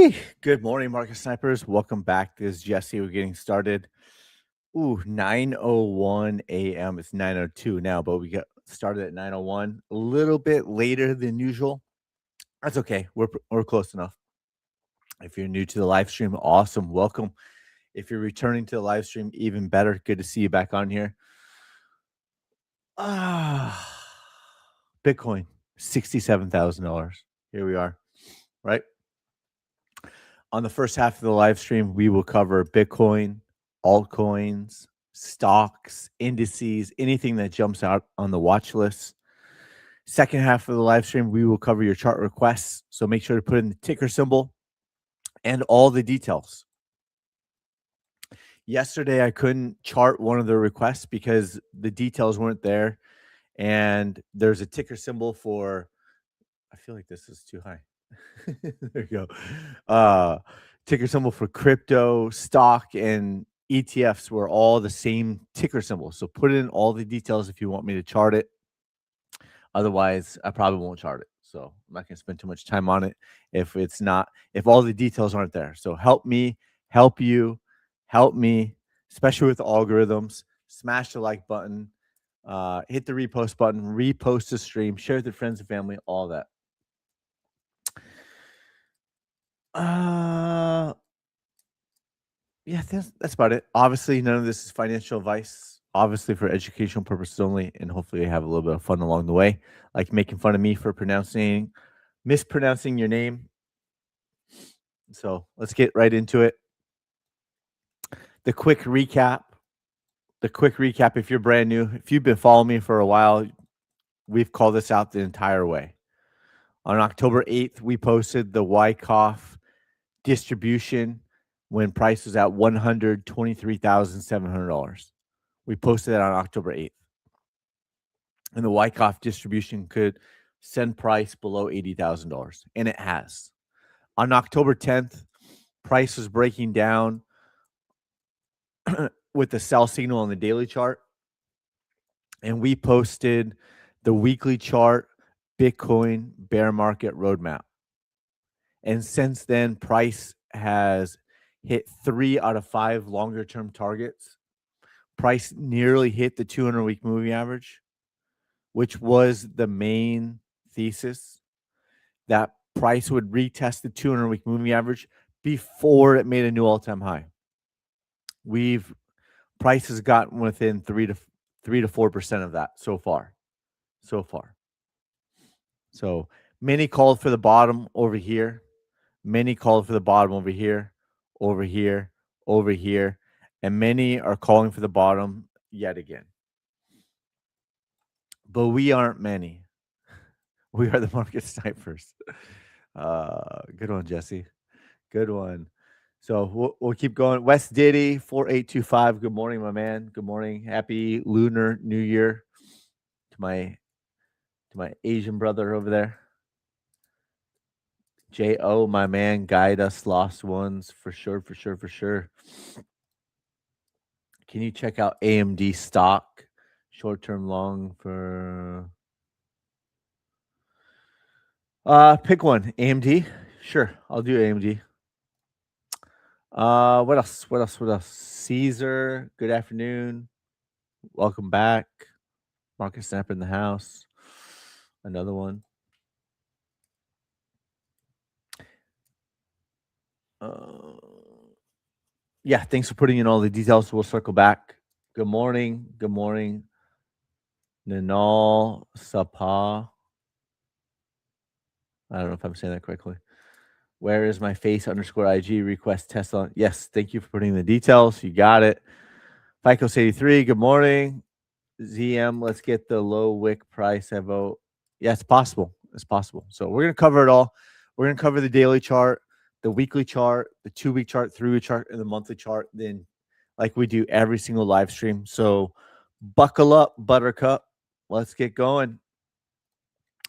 Hey, good morning, market snipers. Welcome back. This is Jesse. We're getting started. 9:01 a.m. It's 9:02 now, but we got started at 9:01, a little bit later than usual. That's okay. We're close enough. If you're new to the live stream, awesome. Welcome. If you're returning to the live stream, even better. Good to see you back on here. Ah, Bitcoin, $67,000. Here we are, right? On the first half of the live stream, we will cover Bitcoin, altcoins, stocks, indices, anything that jumps out on the watch list. Second half of the live stream, we will cover your chart requests. So make sure to put in the ticker symbol and all the details. Yesterday, I couldn't chart one of the requests because the details weren't there. And there's a ticker symbol for, I feel like this is too high. There you go. Ticker symbol for crypto, stock, and ETFs were all the same ticker symbol. So put in all the details if you want me to chart it. Otherwise, I probably won't chart it. So I'm not going to spend too much time on it if all the details aren't there. So help me, help you, help me, especially with algorithms. Smash the like button, hit the repost button, repost the stream, share with your friends and family, all that. Yeah, that's about it. Obviously, none of this is financial advice. Obviously, for educational purposes only, and hopefully, you have a little bit of fun along the way, like making fun of me for mispronouncing your name. So let's get right into it. The quick recap. If you're brand new, if you've been following me for a while, we've called this out the entire way. On October 8th, we posted the Wyckoff distribution when price was at $123,700. We posted that on October 8th. And the Wyckoff distribution could send price below $80,000. And it has. On October 10th, price was breaking down with the sell signal on the daily chart. And we posted the weekly chart Bitcoin bear market roadmap. And since then, price has hit 3 out of 5 longer term targets. Price nearly hit the 200-week moving average, which was the main thesis, that price would retest the 200-week moving average before it made a new all-time high. Price has gotten within 3 to 4% of that so far. So many called for the bottom over here. Many called for the bottom over here, over here, over here, and many are calling for the bottom yet again. But we aren't many. We are the market snipers. Good one, Jesse. Good one. So we'll keep going. West Diddy 4825. Good morning, my man. Good morning. Happy Lunar New Year to my Asian brother over there. J.O., my man, guide us lost ones for sure. Can you check out AMD stock? Short term, long for pick one. AMD? Sure, I'll do AMD. What else? Caesar, good afternoon. Welcome back. Market Snap in the house. Another one. Yeah, thanks for putting in all the details. We'll circle back. Good morning. Ninal Sapa. I don't know if I'm saying that correctly. Where is my face _IG request Tesla? Yes, thank you for putting in the details. You got it. FICO's 83. Good morning. ZM, let's get the low wick price. I vote. Yeah, it's possible. So we're going to cover it all. We're going to cover the daily chart, the weekly chart, the 2-week chart, 3-week chart, and the monthly chart. Then, like we do every single live stream. So buckle up, Buttercup. Let's get going.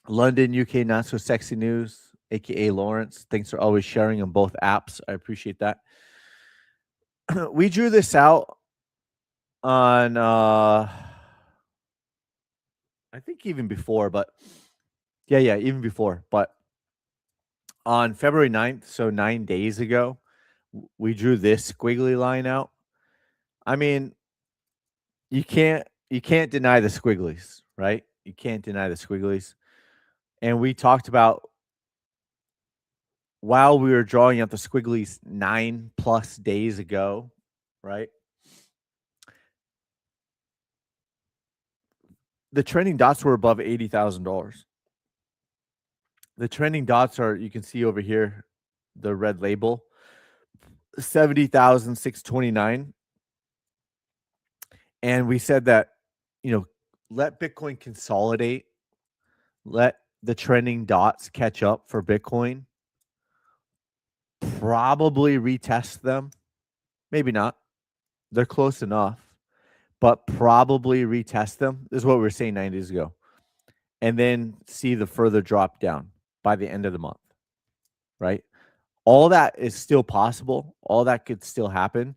London, UK, not so sexy news, aka Lawrence. Thanks for always sharing on both apps. I appreciate that. We drew this out on I think even before, but even before. But On February 9th, so 9 days ago, we drew this squiggly line out. I mean, you can't deny the squigglies, right? You can't deny the squigglies. And we talked about while we were drawing out the squigglies 9+ days ago, right? The trending dots were above $80,000. The trending dots are, you can see over here, the red label, 70,629. And we said that, you know, let Bitcoin consolidate, let the trending dots catch up for Bitcoin, probably retest them. Maybe not. They're close enough, but probably retest them. This is what we were saying 9 days ago. And then see the further drop down by the end of the month, right? All that is still possible. All that could still happen.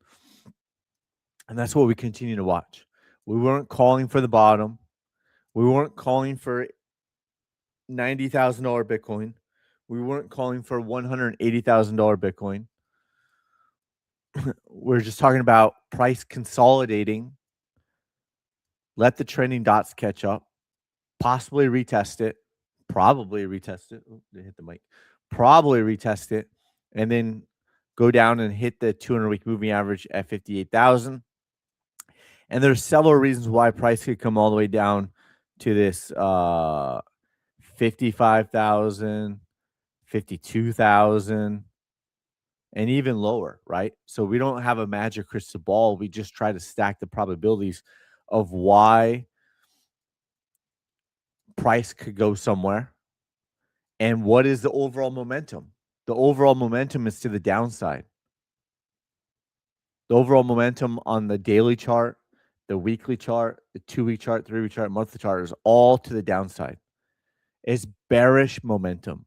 And that's what we continue to watch. We weren't calling for the bottom. We weren't calling for $90,000 Bitcoin. We weren't calling for $180,000 Bitcoin. We're just talking about price consolidating. Let the trending dots catch up. Possibly retest it. Probably retest it. Oh, they hit the mic. Probably retest it. And then go down and hit the 200-week moving average at 58,000. And there's several reasons why price could come all the way down to this 55,000, 52,000, and even lower, right? So we don't have a magic crystal ball. We just try to stack the probabilities of why price could go somewhere and what is the overall momentum. The overall momentum is to the downside. The overall momentum on the daily chart, the weekly chart, the 2-week chart, 3-week chart, monthly chart is all to the downside. It's bearish momentum.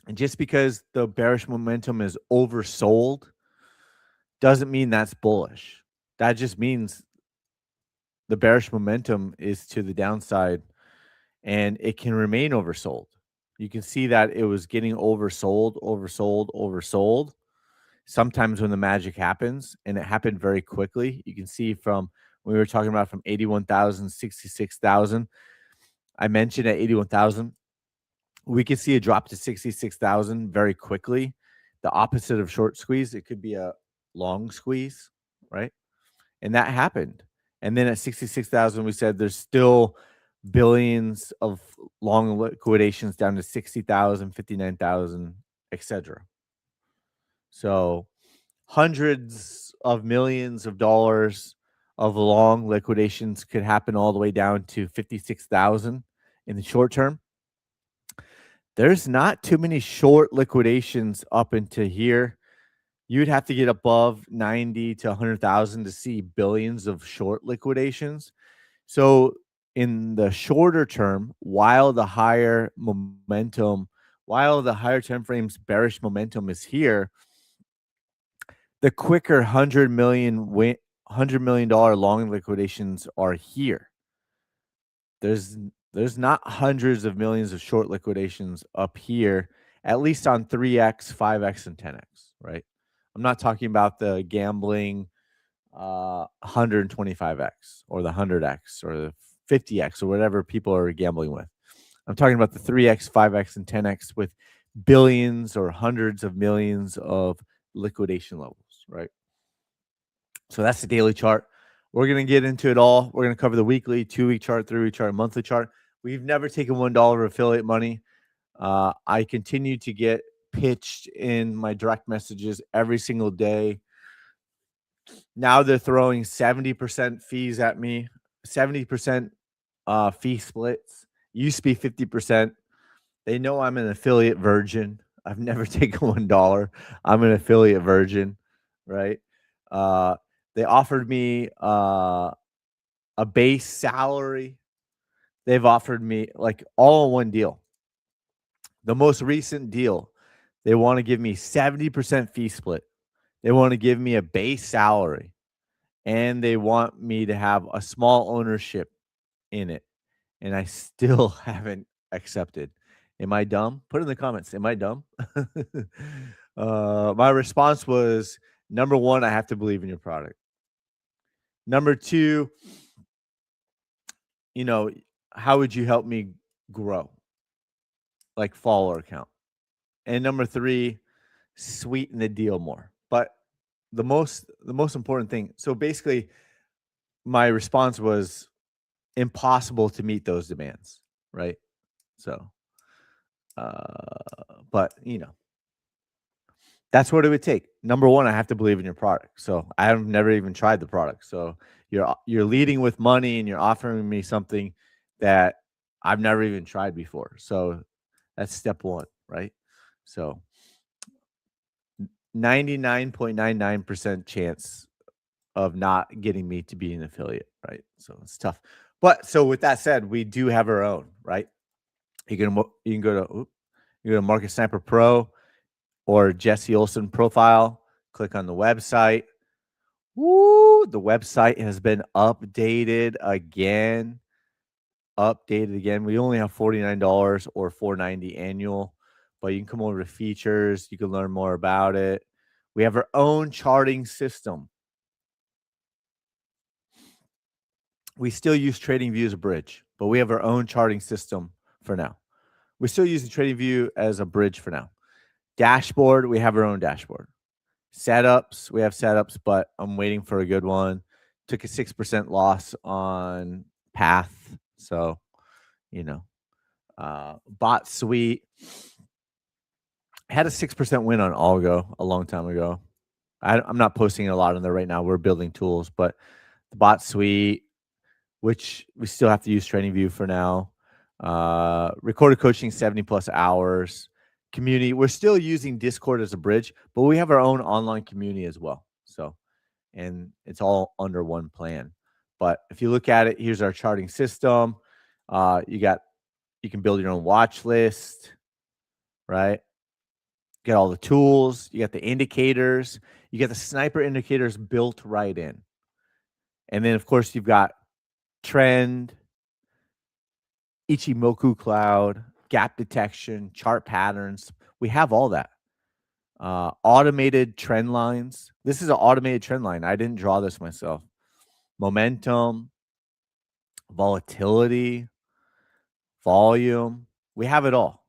And just because the bearish momentum is oversold doesn't mean that's bullish. That just means the bearish momentum is to the downside and it can remain oversold. You can see that it was getting oversold, oversold, oversold. Sometimes when the magic happens, and it happened very quickly, you can see from when we were talking about from 81,000, 66,000. I mentioned at 81,000, we could see a drop to 66,000 very quickly. The opposite of short squeeze, it could be a long squeeze, right? And that happened. And then at 66,000, we said there's still billions of long liquidations down to 60,000, 59,000, etc. So hundreds of millions of dollars of long liquidations could happen all the way down to 56,000 in the short term. There's not too many short liquidations up into here. You'd have to get above 90 to 100,000 to see billions of short liquidations. So in the shorter term, while the higher time frames bearish momentum is here, the quicker $100 million long liquidations are here. There's not hundreds of millions of short liquidations up here, at least on 3x, 5x, and 10x, right? I'm not talking about the gambling 125x or the 100x or the 50x or whatever people are gambling with. I'm talking about the 3x, 5x, and 10x with billions or hundreds of millions of liquidation levels, right? So that's the daily chart. We're going to get into it all. We're going to cover the weekly, 2-week chart, 3-week chart, monthly chart. We've never taken $1 affiliate money. I continue to get pitched in my direct messages every single day. Now they're throwing 70% fees at me, 70% fee splits. Used to be 50%. They know I'm an affiliate virgin. I've never taken $1. I'm an affiliate virgin, right? They offered me a base salary. They've offered me like all in one deal. The most recent deal, they want to give me 70% fee split. They want to give me a base salary and they want me to have a small ownership in it. And I still haven't accepted. Am I dumb? Put in the comments. Am I dumb? My response was number one, I have to believe in your product. Number two, you know, how would you help me grow? Like follower count. And number three, sweeten the deal more. But the most important thing. So basically, my response was impossible to meet those demands, right? So, but that's what it would take. Number one, I have to believe in your product. So I have never even tried the product. So you're leading with money and you're offering me something that I've never even tried before. So that's step one, right? So 99.99% chance of not getting me to be an affiliate, right? So it's tough. But so with that said, we do have our own, right? You can go to Market Sniper Pro or Jesse Olson profile. Click on the website. Woo! The website has been updated again. We only have $49 or $490 annual, but you can come over to features. You can learn more about it. We have our own charting system. We still use TradingView as a bridge, but we have our own charting system for now. We're still using TradingView as a bridge for now. Dashboard, we have our own dashboard. Setups, we have setups, but I'm waiting for a good one. Took a 6% loss on Path. So, bot suite. Had a 6% win on Algo a long time ago. I'm not posting a lot on there right now. We're building tools, but the bot suite, which we still have to use TradingView for now. Recorded coaching, 70 plus hours. Community, we're still using Discord as a bridge, but we have our own online community as well. So, and it's all under one plan. But if you look at it, here's our charting system. You can build your own watch list, right? Get all the tools. You got the indicators. You get the sniper indicators built right in. And then, of course, you've got trend, Ichimoku cloud, gap detection, chart patterns. We have all that. Automated trend lines. This is an automated trend line. I didn't draw this myself. Momentum, volatility, volume. We have it all.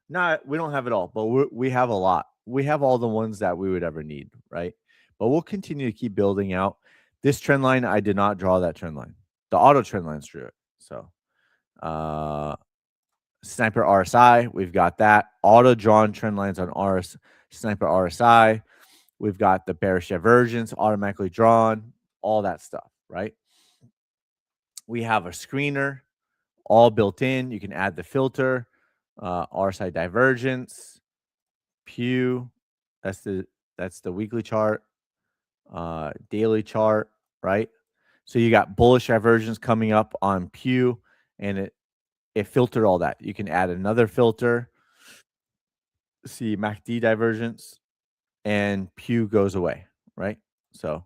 We don't have it all, but we have a lot. We have all the ones that we would ever need, right? But we'll continue to keep building out. This trend line, I did not draw that trend line. The auto trend lines drew it. So, Sniper RSI, we've got that. Auto drawn trend lines on Sniper RSI. We've got the bearish divergence automatically drawn, all that stuff, right? We have a screener all built in. You can add the filter, RSI divergence, Pew. That's the weekly chart, daily chart, right? So you got bullish divergence coming up on Pew, and it filtered all that. You can add another filter. See MACD divergence, and Pew goes away, right? So,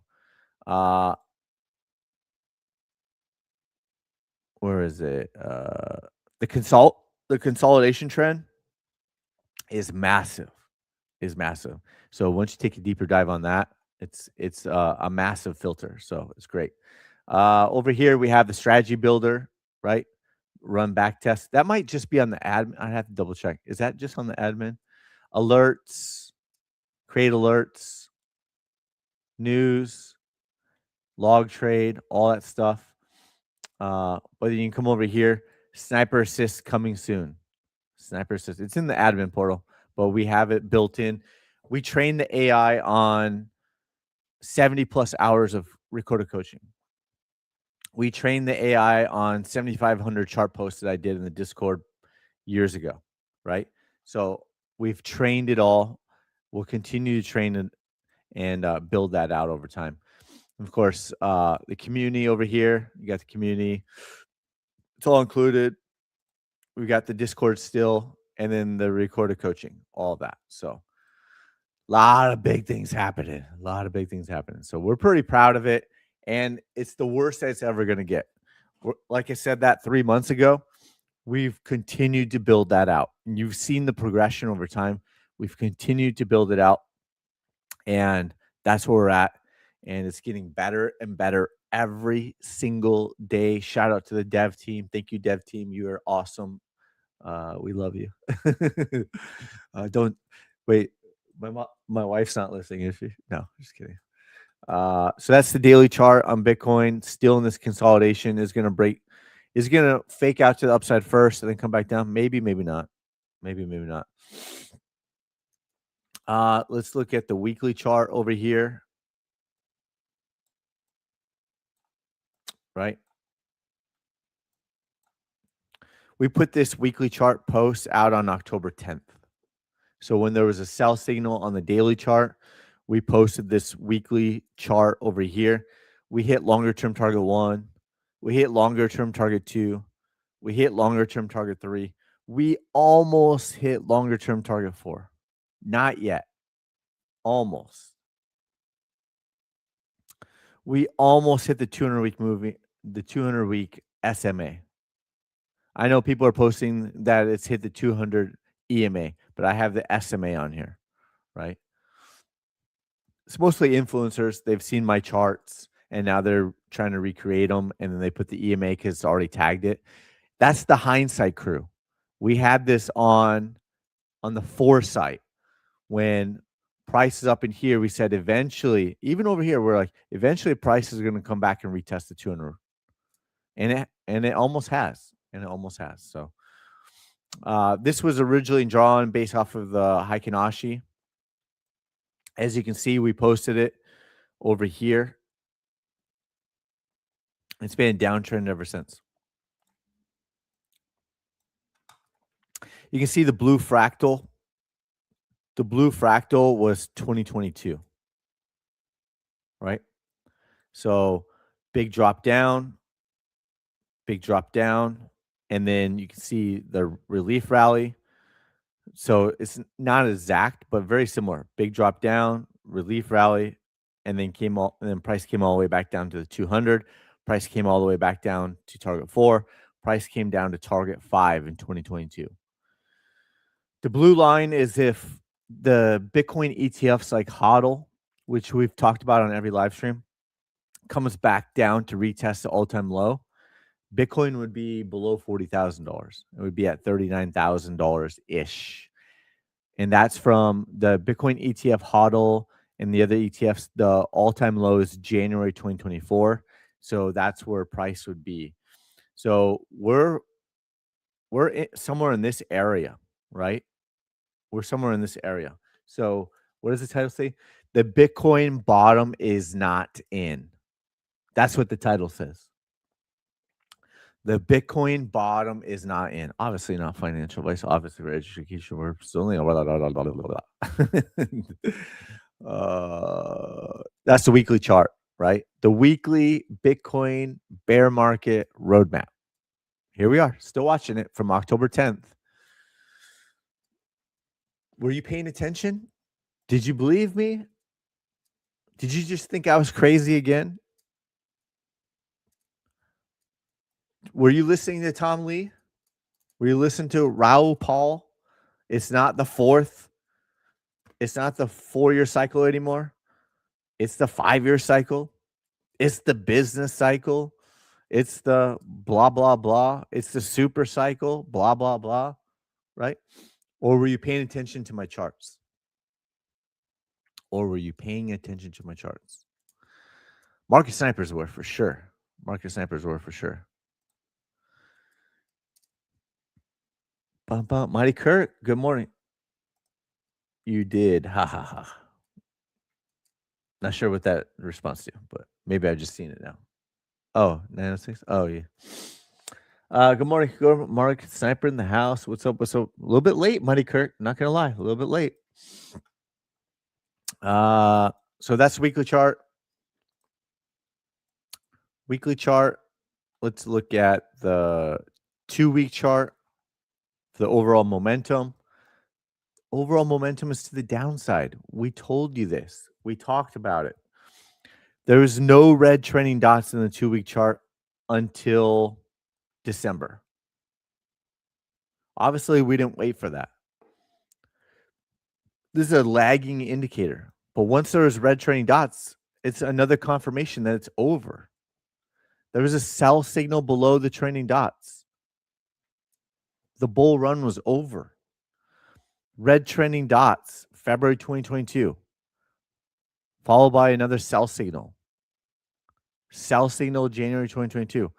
where is it? The consolidation trend is massive. So once you take a deeper dive on that, it's a massive filter. So it's great. Over here we have the strategy builder, right? Run back test. That might just be on the admin. I have to double check. Is that just on the admin? Alerts, create alerts, news, log trade, all that stuff. But you can come over here. Sniper Assist coming soon. Sniper Assist. It's in the admin portal, but we have it built in. We train the AI on 70 plus hours of recorded coaching. We trained the AI on 7,500 chart posts that I did in the Discord years ago, right? So we've trained it all. We'll continue to train it and build that out over time. Of course, the community over here, you got the community. It's all included. We got the Discord still, and then the recorded coaching, all of that. So a lot of big things happening. So we're pretty proud of it, and it's the worst that it's ever going to get. Like I said that 3 months ago, we've continued to build that out. And you've seen the progression over time. We've continued to build it out, and that's where we're at. And it's getting better and better every single day. Shout out to the dev team. Thank you, dev team. You are awesome. We love you. Don't wait. My wife's not listening, is she? No, just kidding. So that's the daily chart on Bitcoin. Still in this consolidation, is gonna fake out to the upside first and then come back down. Maybe, maybe not. Maybe, maybe not. Let's look at the weekly chart over here. Right. We put this weekly chart post out on October 10th. So when there was a sell signal on the daily chart, we posted this weekly chart over here. We hit longer term target 1. We hit longer term target 2. We hit longer term target 3. We almost hit longer term target 4. Not yet. Almost. We almost hit the 200 week SMA. I know people are posting that it's hit the 200 EMA, but I have the SMA on here, right? It's mostly influencers. They've seen my charts and now they're trying to recreate them, and then they put the EMA because it's already tagged it. That's the hindsight crew. We had this on the foresight when price is up in here. We said eventually, even over here, we're like, eventually price is going to come back and retest the 200, and it almost has, So this was originally drawn based off of the Heikinashi. As you can see, we posted it over here. It's been a downtrend ever since. You can see the blue fractal. The blue fractal was 2022, right? So big drop down, and then you can see the relief rally. So it's not exact, but very similar. Big drop down, relief rally, and then price came all the way back down to the 200. Price came all the way back down to target 4. Price came down to target 5 in 2022. The blue line is if the Bitcoin ETFs like HODL, which we've talked about on every live stream, comes back down to retest the all-time low, Bitcoin would be below $40,000. It would be at $39,000-ish. And that's from the Bitcoin ETF HODL and the other ETFs. The all-time low is January 2024. So that's where price would be. So we're somewhere in this area, right? We're somewhere in this area. So what does the title say? The Bitcoin bottom is not in. That's what the title says. The Bitcoin bottom is not in. Obviously not financial advice. Obviously for education purposes only. That's the weekly chart, right? The weekly Bitcoin bear market roadmap. Here we are, still watching it from October 10th. Were you paying attention? Did you believe me? Did you just think I was crazy again? Were you listening to Tom Lee? Were you listening to Raoul Paul? It's not the 4-year cycle anymore. It's the 5-year cycle. It's the business cycle. It's the blah, blah, blah. It's the super cycle, blah, blah, blah, right? Or were you paying attention to my charts? Market snipers were for sure. Mighty Kurt, good morning. You did. Ha ha ha. Not sure what that response to, but maybe I've just seen it now. Oh, 906. Oh, yeah. Good morning, Mark Sniper in the house. What's up? A little bit late, Mighty Kurt. Not gonna lie, a little bit late. So that's weekly chart. Let's look at the 2-week chart. The overall momentum. Overall momentum is to the downside. We told you this. We talked about it. There was no red trending dots in the 2-week chart until December. Obviously, we didn't wait for that. This is a lagging indicator. But once there is red trailing dots, it's another confirmation that it's over. There was a sell signal below the trailing dots. The bull run was over. Red trending dots, February 2022, followed by another sell signal. Sell signal, January 2022.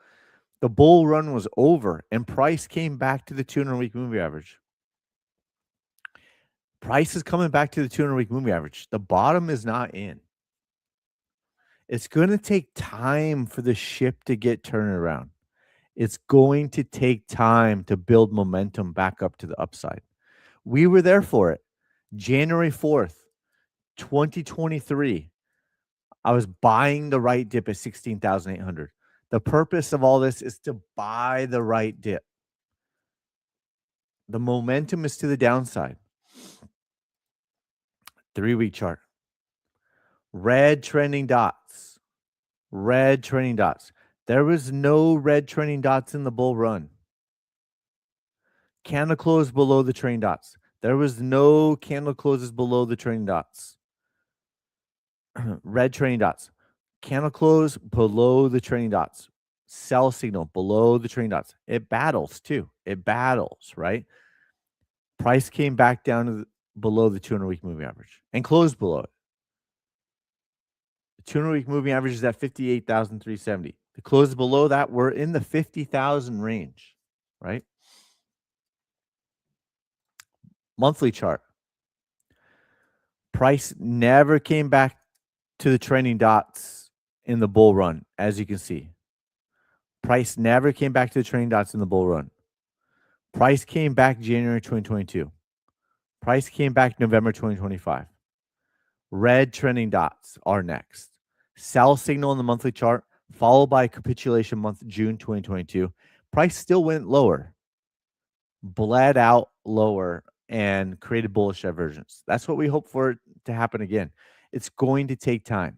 The bull run was over, and price came back to the 200-week moving average. Price is coming back to the 200-week moving average. The bottom is not in. It's going to take time for the ship to get turned around. It's going to take time to build momentum back up to the upside. We were there for it. January 4th, 2023. I was buying the right dip at 16,800. The purpose of all this is to buy the right dip. The momentum is to the downside. 3-week chart. Red trending dots. Red trending dots. There was no red trending dots in the bull run. Candle close below the trending dots. There was no candle closes below the trending dots. Red trending dots. Candle close below the trending dots. Sell signal below the trending dots. It battles too. It battles, right? Price came back down to below the 200-week moving average and closed below it. The 200-week moving average is at 58,370. The closes below that were in the 50,000 range, right? Monthly chart. Price never came back to the trending dots in the bull run, as you can see. Price never came back to the trending dots in the bull run. Price came back January 2022. Price came back November 2025. Red trending dots are next. Sell signal in the monthly chart, followed by capitulation month June 2022. Price still went lower, bled out lower, and created bullish divergence. That's what we hope for it to happen again. It's going to take time,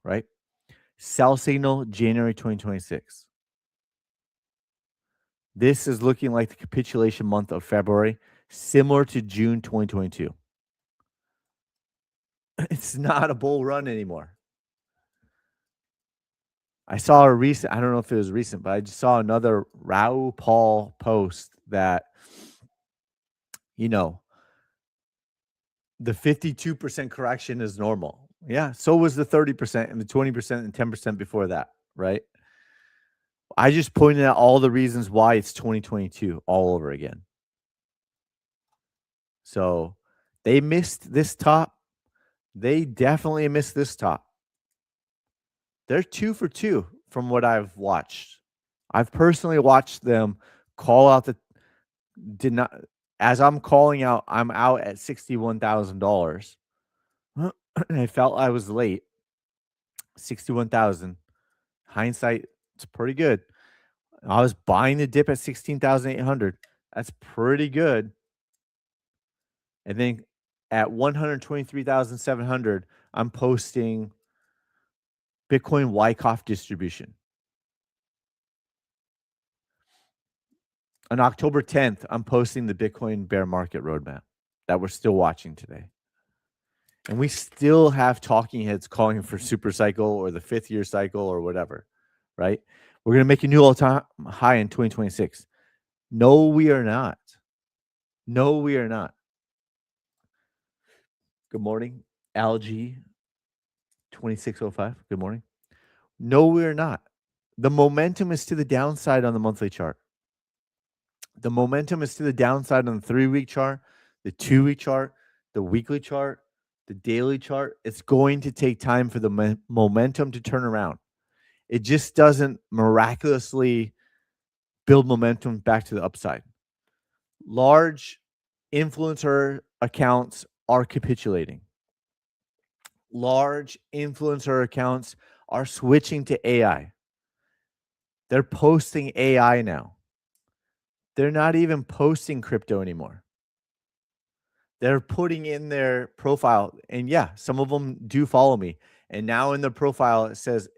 right? Sell signal January 2026. This is looking like the capitulation month of February, similar to June 2022. It's not a bull run anymore. I saw a recent, I don't know if it was recent, but I just saw another Raoul Paul post that, you know, the 52% correction is normal. Yeah, so was the 30% and the 20% and 10% before that, right? I just pointed out all the reasons why it's 2022 all over again. So they missed this top. They definitely missed this top. They're 2 for 2 from what I've watched. I've personally watched them call out did not, as I'm calling out, I'm out at $61,000. And I felt I was late. 61,000. Hindsight, it's pretty good. I was buying the dip at 16,800. That's pretty good. And then at 123,700, I'm posting Bitcoin Wyckoff distribution. On October 10th, I'm posting the Bitcoin bear market roadmap that we're still watching today. And we still have talking heads calling for super cycle or the 5th-year cycle or whatever, right? We're going to make a new all-time high in 2026. No, we are not. No, we are not. Good morning, LG 2605. Good morning. No, we are not. The momentum is to the downside on the monthly chart. The momentum is to the downside on the 3-week chart, the 2-week chart, the weekly chart, the daily chart. It's going to take time for the momentum to turn around. It just doesn't miraculously build momentum back to the upside. Large influencer accounts are capitulating. Large influencer accounts are switching to AI. They're posting AI now. They're not even posting crypto anymore. They're putting in their profile. And yeah, some of them do follow me. And now in the profile, it says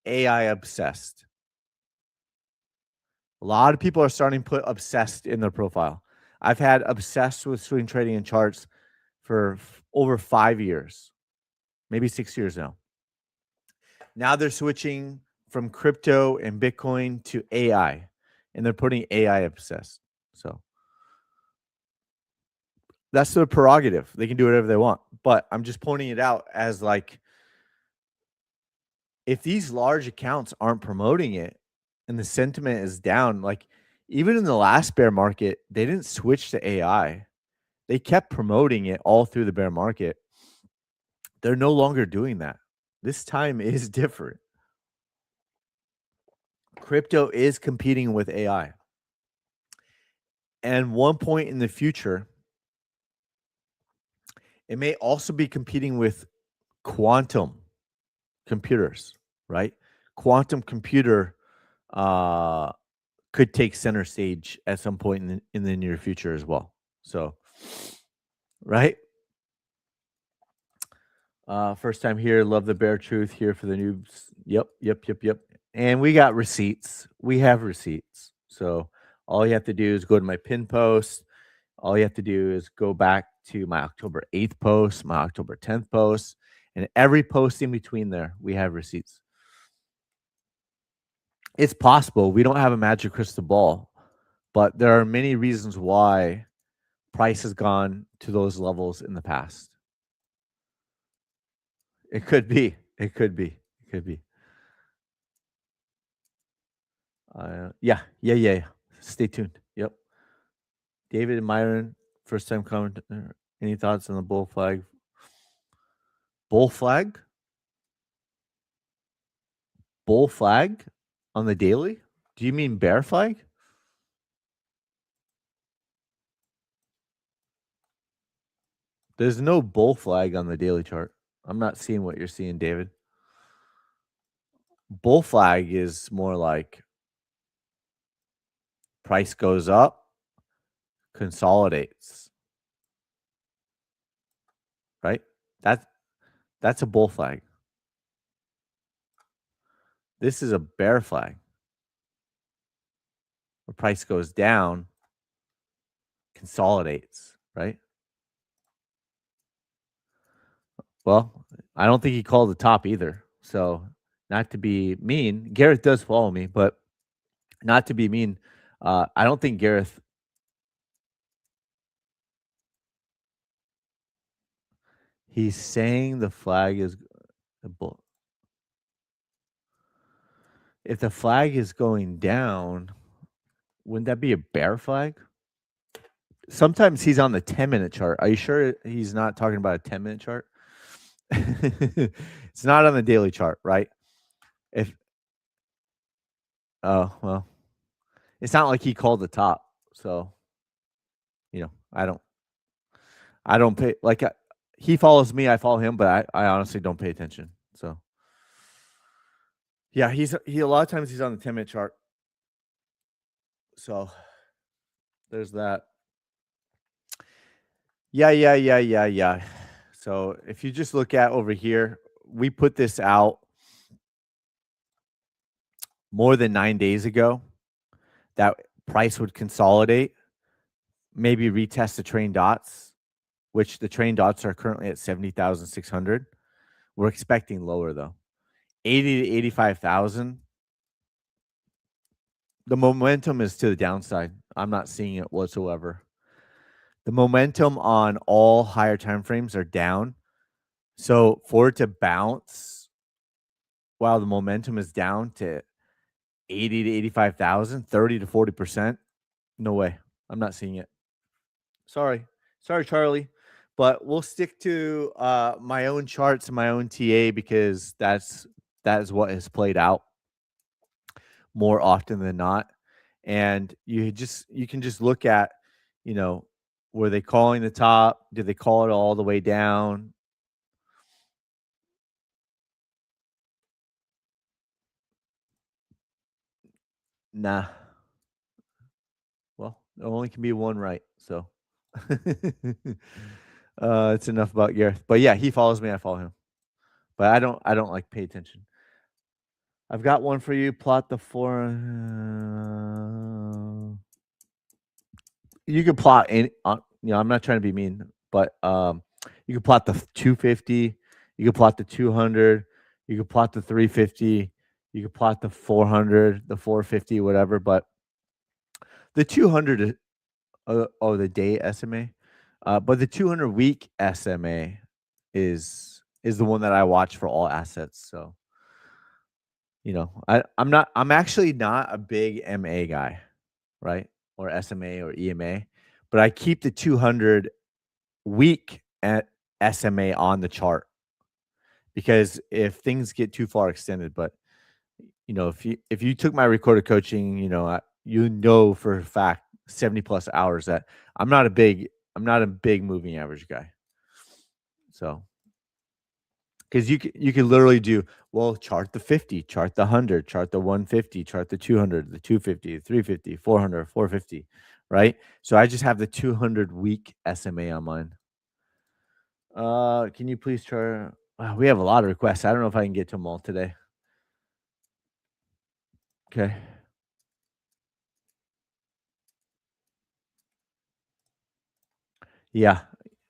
AI obsessed. A lot of people are starting to put obsessed in their profile. I've had obsessed with swing trading and charts for over 5 years, maybe 6 years now. Now they're switching from crypto and Bitcoin to AI, and they're putting AI obsessed. So that's their prerogative. They can do whatever they want. But I'm just pointing it out as like, if these large accounts aren't promoting it and the sentiment is down, like even in the last bear market, they didn't switch to AI. They kept promoting it all through the bear market. They're no longer doing that. This time is different. Crypto is competing with AI. And one point in the future, it may also be competing with quantum computers, right? Quantum computer could take center stage at some point in the near future as well. So, right? First time here. Love the bare truth here for the noobs. Yep. And we got receipts. We have receipts. So all you have to do is go to my pin post. All you have to do is go back to my October 8th post, my October 10th post, and every post in between there, we have receipts. It's possible. We don't have a magic crystal ball, but there are many reasons why price has gone to those levels in the past. It could be. It could be. It could be. Yeah. Stay tuned. Yep. David and Myron, first time comment. Any thoughts on the bull flag? Bull flag? Bull flag on the daily? Do you mean bear flag? There's no bull flag on the daily chart. I'm not seeing what you're seeing, David. Bull flag is more like price goes up, consolidates, right? That's a bull flag. This is a bear flag. Where price goes down, consolidates, right? Well, I don't think he called the top either. So, not to be mean, Gareth does follow me, but not to be mean, I don't think Gareth. He's saying the flag is a bull. If the flag is going down, wouldn't that be a bear flag? Sometimes he's on the 10-minute chart. Are you sure he's not talking about a 10-minute chart? It's not on the daily chart, right? Oh, well, it's not like he called the top. So, I don't pay like he follows me, I follow him, but I honestly don't pay attention. So, yeah, he a lot of times he's on the 10-minute chart. So, there's that. Yeah. So, if you just look at over here, we put this out more than 9 days ago that price would consolidate, maybe retest the train dots, which the train dots are currently at 70,600. We're expecting lower though. 80 to 85,000. The momentum is to the downside. I'm not seeing it whatsoever. The momentum on all higher time frames are down. So for it to bounce while the momentum is down to 80 to 85,000, 30 to 40%, no way. I'm not seeing it. Sorry, Charlie. But we'll stick to my own charts and my own TA because that is what has played out more often than not. And you can just look at, were they calling the top? Did they call it all the way down? Nah. Well, there only can be one right. So it's enough about Gareth. But yeah, he follows me, I follow him. But I don't like pay attention. I've got one for you. Plot the four. you could plot in, I'm not trying to be mean, but you could plot the 250, you could plot the 200, you could plot the 350, you could plot the 400, the 450, whatever. But the 200, the day SMA, but the 200 week SMA is the one that I watch for all assets. So I'm actually not a big MA guy, right? Or SMA or EMA, but I keep the 200 week at SMA on the chart because if things get too far extended, but if you took my recorded coaching, for a fact 70 plus hours that I'm not a big moving average guy. So because you can literally do, well, chart the 50, chart the 100, chart the 150, chart the 200, the 250, 350, 400, 450, right? So I just have the 200 week SMA on mine. Can you please try? We have a lot of requests. I don't know if I can get to them all today. Okay. Yeah.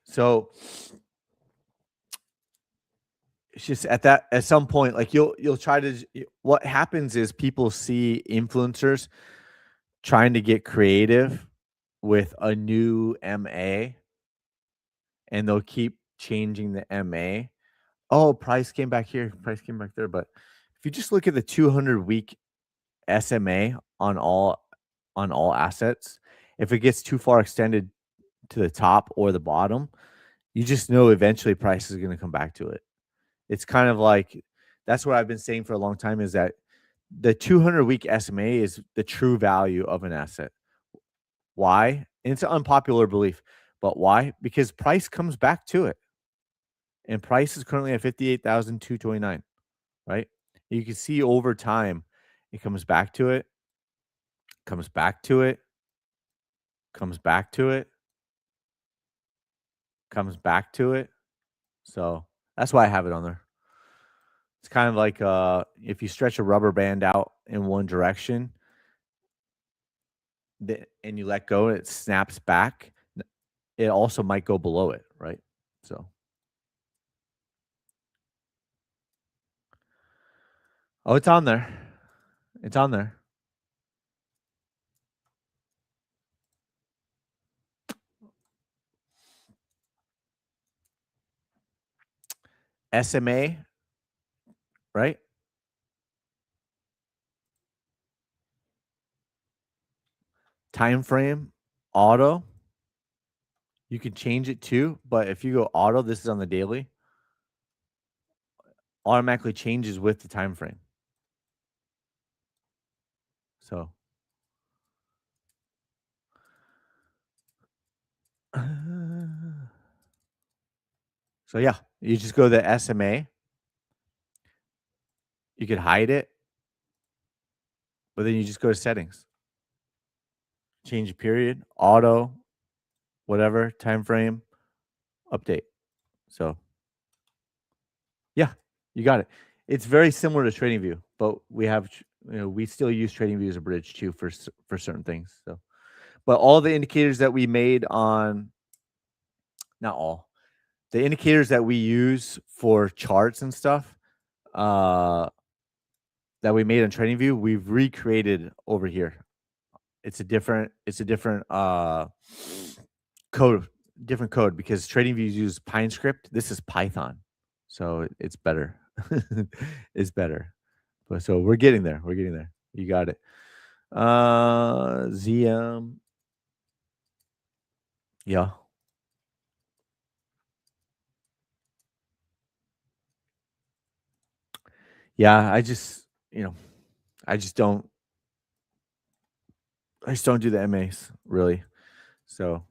So it's just at some point, like you'll try to. What happens is people see influencers trying to get creative with a new MA, and they'll keep changing the MA. Oh, price came back here, price came back there. But if you just look at the 200 week SMA on all assets, if it gets too far extended to the top or the bottom, you just know eventually price is going to come back to it. It's kind of like that's what I've been saying for a long time is that the 200 week SMA is the true value of an asset. Why? And it's an unpopular belief, but why? Because price comes back to it. And price is currently at 58,229, right? You can see over time it comes back to it, comes back to it, comes back to it, comes back to it. So that's why I have it on there. It's kind of like if you stretch a rubber band out in one direction and you let go and it snaps back, it also might go below it, right? So, oh, it's on there. It's on there. SMA, right? Time frame, auto. You can change it too, but if you go auto, this is on the daily, automatically changes with the time frame. So, so yeah, you just go to the SMA. You could hide it, but then you just go to settings, change period, auto, whatever, time frame, update. So, yeah, you got it. It's very similar to TradingView, but we still use TradingView as a bridge too for certain things. So, but all the indicators that we made on, not all, the indicators that we use for charts and stuff, that we made on TradingView, we've recreated over here. It's a different code, different code because TradingView uses PineScript. This is Python, so it's better. It's better. But so we're getting there. We're getting there. You got it. ZM. Yeah. Yeah. I just don't do the MAs really. So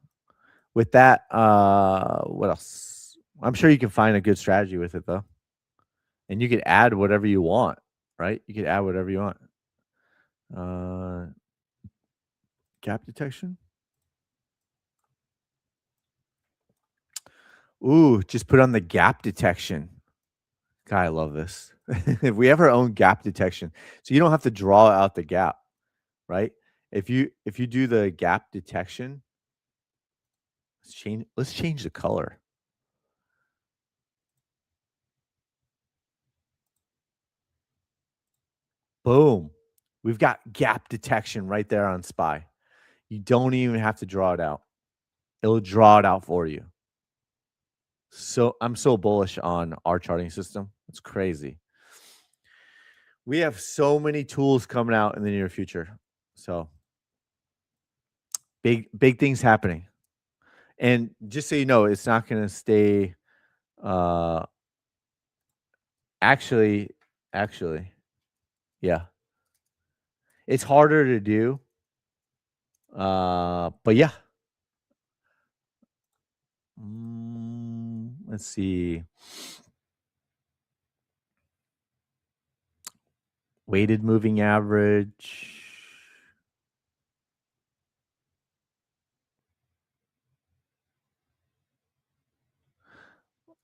with that, what else? I'm sure you can find a good strategy with it though. And you could add whatever you want, right? You could add whatever you want. Gap detection. Ooh, just put on the gap detection. God, I love this. If we have our own gap detection, so you don't have to draw out the gap, right? If you do the gap detection, Let's change the color. Boom. We've got gap detection right there on SPY. You don't even have to draw it out. It'll draw it out for you. So I'm so bullish on our charting system. It's crazy. We have so many tools coming out in the near future. So big things happening. And just so you know, it's not going to stay uh actually actually yeah. It's harder to do. But yeah. Let's see. Weighted moving average.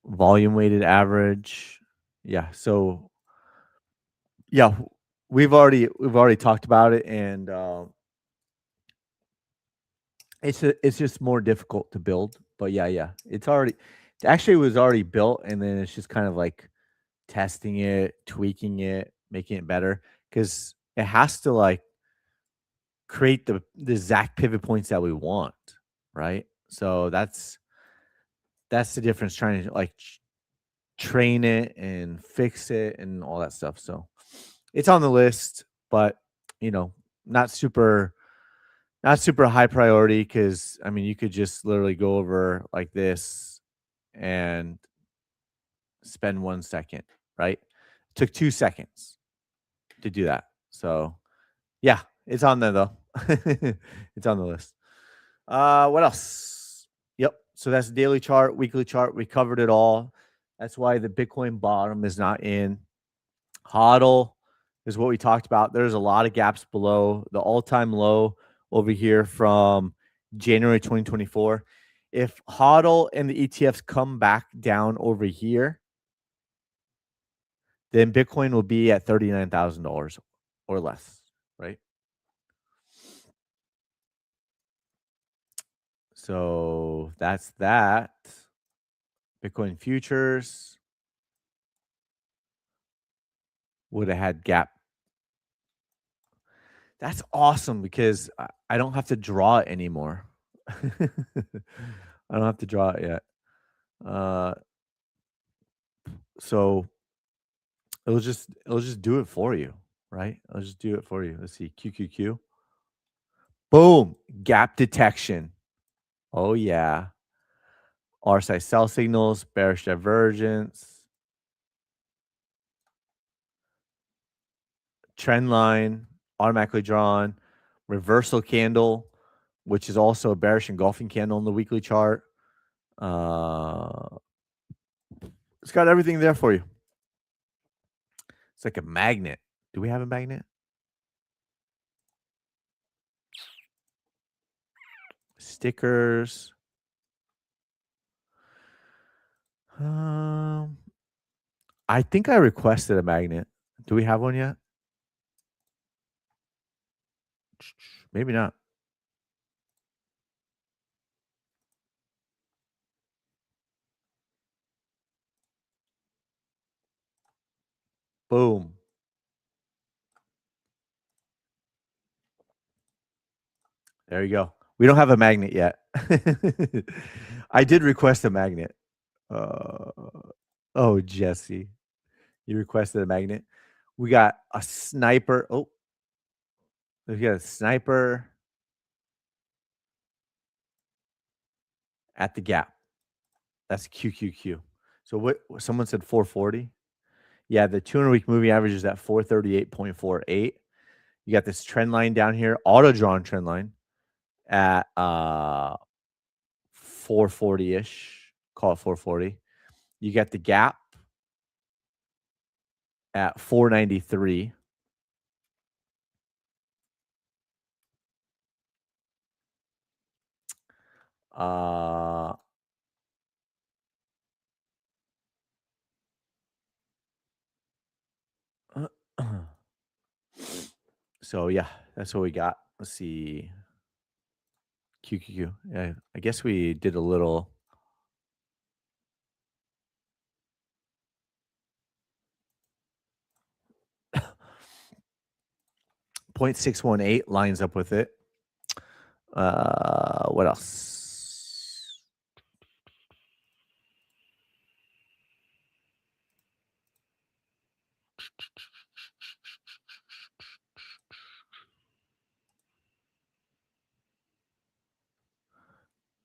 Volume weighted average. Yeah. So yeah, we've already talked about it, and it's just more difficult to build. But yeah, it was already built, and then it's just kind of like testing it, tweaking it, making it better because it has to like create the exact pivot points that we want, right? So that's the difference. Trying to like train it and fix it and all that stuff. So it's on the list, but you know, not super not super high priority because I mean you could just literally go over like this and spend 1 second, right? Took 2 seconds to do that. So yeah, it's on there though. It's on the list. What else? Yep. So that's daily chart, weekly chart. We covered it all. That's why the Bitcoin bottom is not in. Hodl is what we talked about. There's a lot of gaps below the all-time low over here from January 2024. If Hodl and the ETFs come back down over here, then Bitcoin will be at $39,000 or less, right? So that's that. Bitcoin futures would have had gap. That's awesome because I don't have to draw it anymore. I don't have to draw it yet. Uh, so it'll just do it for you, right? I'll just do it for you. Let's see, QQQ. Boom, gap detection. Oh yeah, RSI sell signals, bearish divergence, trend line, automatically drawn, reversal candle, which is also a bearish engulfing candle in the weekly chart. Uh, it's got everything there for you. It's like a magnet. Do we have a magnet? Stickers. Um, I think I requested a magnet. Do we have one yet? Maybe not. Boom. There you go. We don't have a magnet yet. I did request a magnet. Uh, oh, Jesse, you requested a magnet. We got a sniper. Oh, we got a sniper at the gap. That's QQQ. So what? Someone said 440. Yeah, the 200-week moving average is at 438.48. You got this trend line down here, auto drawn trend line at 440-ish. Call it 440. You got the gap at 493. Uh, so yeah, that's what we got. Let's see. QQQ. Yeah, I guess we did a little. .618 lines up with it. What else?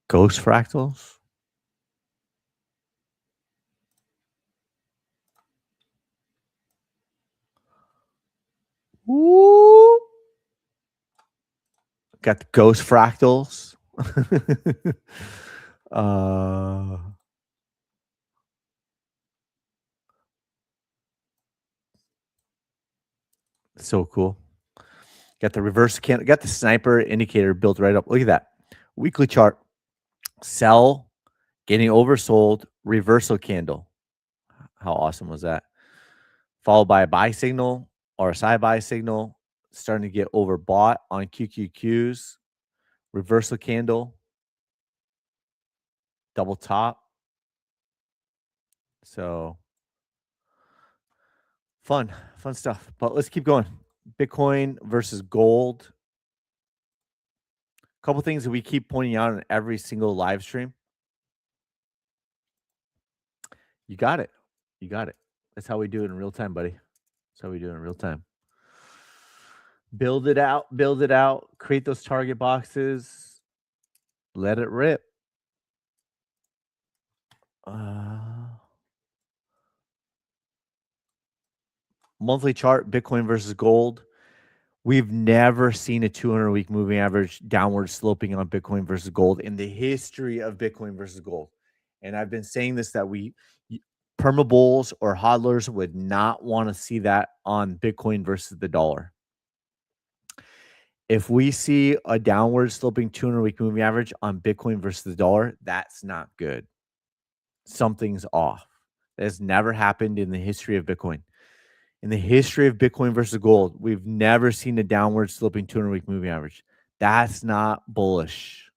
Ghost fractals. Woo! Got the ghost fractals. uh, so cool. Got the reverse candle. Got the sniper indicator built right up. Look at that weekly chart. Sell, getting oversold, reversal candle. How awesome was that? Followed by a buy signal or a side buy signal, starting to get overbought on QQQs, reversal candle, double top. So fun stuff. But let's keep going. Bitcoin versus gold. A couple things that we keep pointing out in every single live stream. You got it. You got it. That's how we do it in real time, buddy. That's how we do it in real time. Build it out, create those target boxes, let it rip. Monthly chart, Bitcoin versus gold. We've never seen a 200-week moving average downward sloping on Bitcoin versus gold in the history of Bitcoin versus gold. And I've been saying this, that perma bulls or hodlers would not want to see that on Bitcoin versus the dollar. If we see a downward sloping 200-week moving average on Bitcoin versus the dollar, that's not good. Something's off. That has never happened in the history of Bitcoin. In the history of Bitcoin versus gold, we've never seen a downward sloping 200-week moving average. That's not bullish.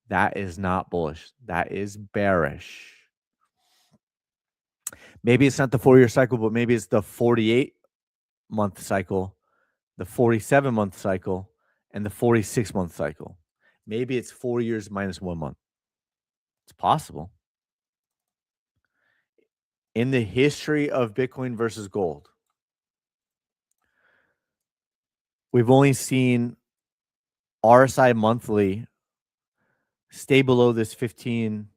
That is not bullish. That is bearish. Maybe it's not the 4-year cycle, but maybe it's the 48-month cycle, the 47-month cycle, and the 46-month cycle. Maybe it's 4 years minus 1 month. It's possible. In the history of Bitcoin versus gold, we've only seen RSI monthly stay below this 15,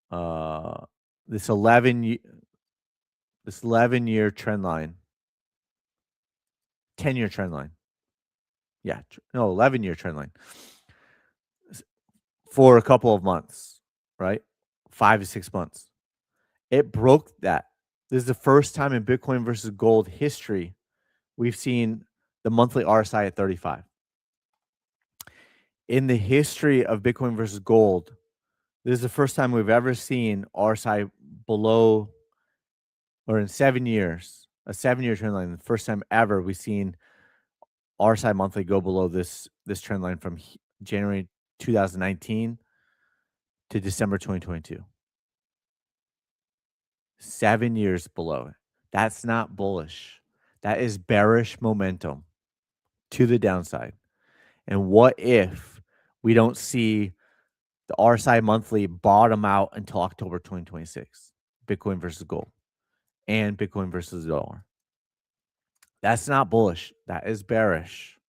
this 11-year trend line, 10-year trend line. Yeah, no, 11-year trend line for a couple of months, right? 5 to 6 months. It broke that. This is the first time in Bitcoin versus gold history we've seen the monthly RSI at 35. In the history of Bitcoin versus gold, this is the first time we've ever seen RSI below, or in 7 years, a 7-year trend line. The first time ever we've seen RSI monthly go below this trend line from January 2019 to December 2022. 7 years below it. That's not bullish. That is bearish momentum to the downside. And what if we don't see the RSI monthly bottom out until October 2026? Bitcoin versus gold and Bitcoin versus the dollar. That's not bullish. That is bearish.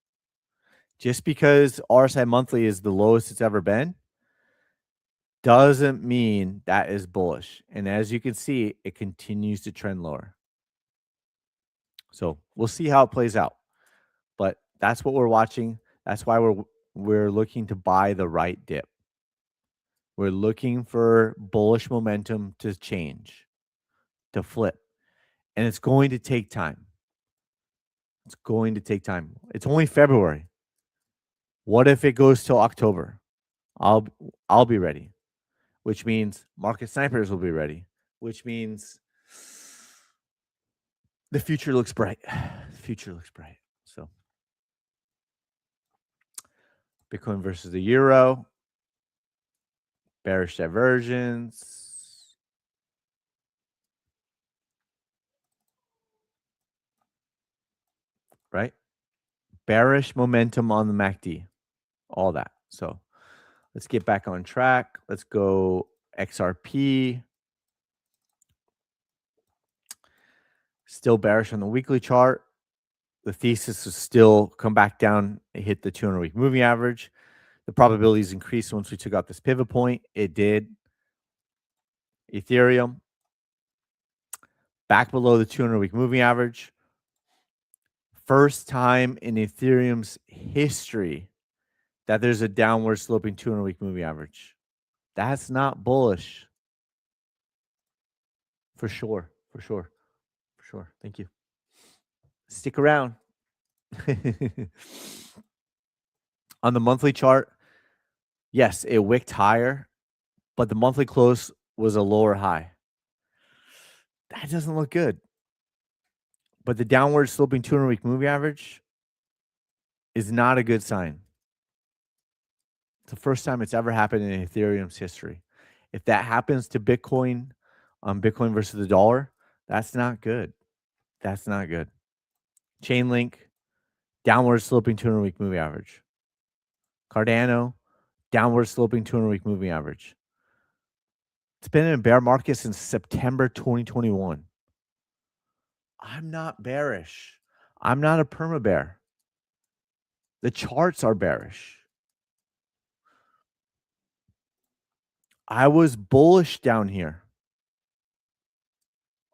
Just because RSI monthly is the lowest it's ever been doesn't mean that is bullish. And as you can see, it continues to trend lower. So we'll see how it plays out. But that's what we're watching. That's why we're looking to buy the right dip. We're looking for bullish momentum to change, to flip. And it's going to take time. It's going to take time. It's only February. What if it goes till October? I'll be ready, which means market snipers will be ready, which means the future looks bright. The future looks bright. So Bitcoin versus the euro. Bearish divergence. Right? Bearish momentum on the MACD. All that. So let's get back on track. Let's go XRP. Still bearish on the weekly chart. The thesis is still come back down, hit the 200-week moving average. The probabilities increased once we took out this pivot point. It did. Ethereum, back below the 200-week moving average. First time in Ethereum's history that there's a downward sloping 200-week moving average. That's not bullish. For sure. For sure. For sure. Thank you. Stick around. On the monthly chart, yes, it wicked higher, but the monthly close was a lower high. That doesn't look good. But the downward sloping 200-week moving average is not a good sign. It's the first time it's ever happened in Ethereum's history. If that happens to Bitcoin on Bitcoin versus the dollar, that's not good. That's not good. Chainlink, downward sloping 200-week moving average. Cardano, downward sloping 200-week moving average. It's been in a bear market since September 2021. I'm not bearish. I'm not a perma bear. The charts are bearish. I was bullish down here.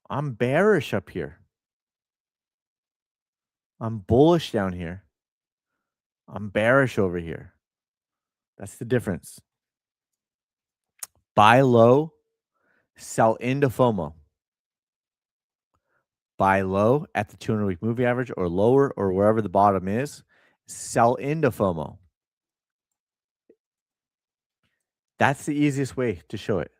I'm bearish up here. I'm bullish down here. I'm bearish over here. That's the difference. Buy low, sell into FOMO. Buy low at the 200-week moving average or lower or wherever the bottom is. Sell into FOMO. That's the easiest way to show it.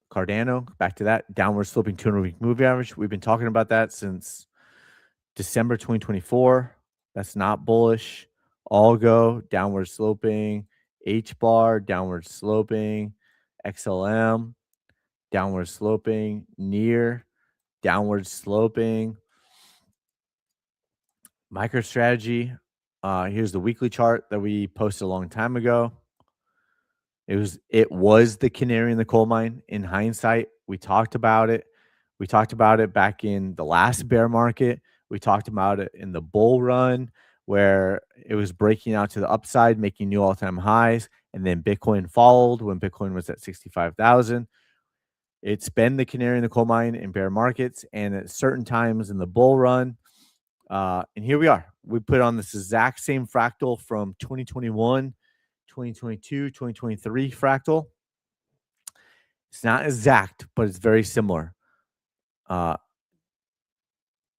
Cardano, back to that. Downward sloping 200-week moving average. We've been talking about that since December 2024. That's not bullish. Algo, downward sloping. H-bar, downward sloping. XLM, downward sloping. Near, downward sloping. MicroStrategy. Here's the weekly chart that we posted a long time ago. It was the canary in the coal mine. In hindsight, we talked about it. We talked about it back in the last bear market. We talked about it in the bull run where it was breaking out to the upside, making new all-time highs, and then Bitcoin followed when Bitcoin was at 65,000. It's been the canary in the coal mine in bear markets and at certain times in the bull run. And here we are. We put on this exact same fractal from 2021, 2022, 2023 fractal. It's not exact, but it's very similar.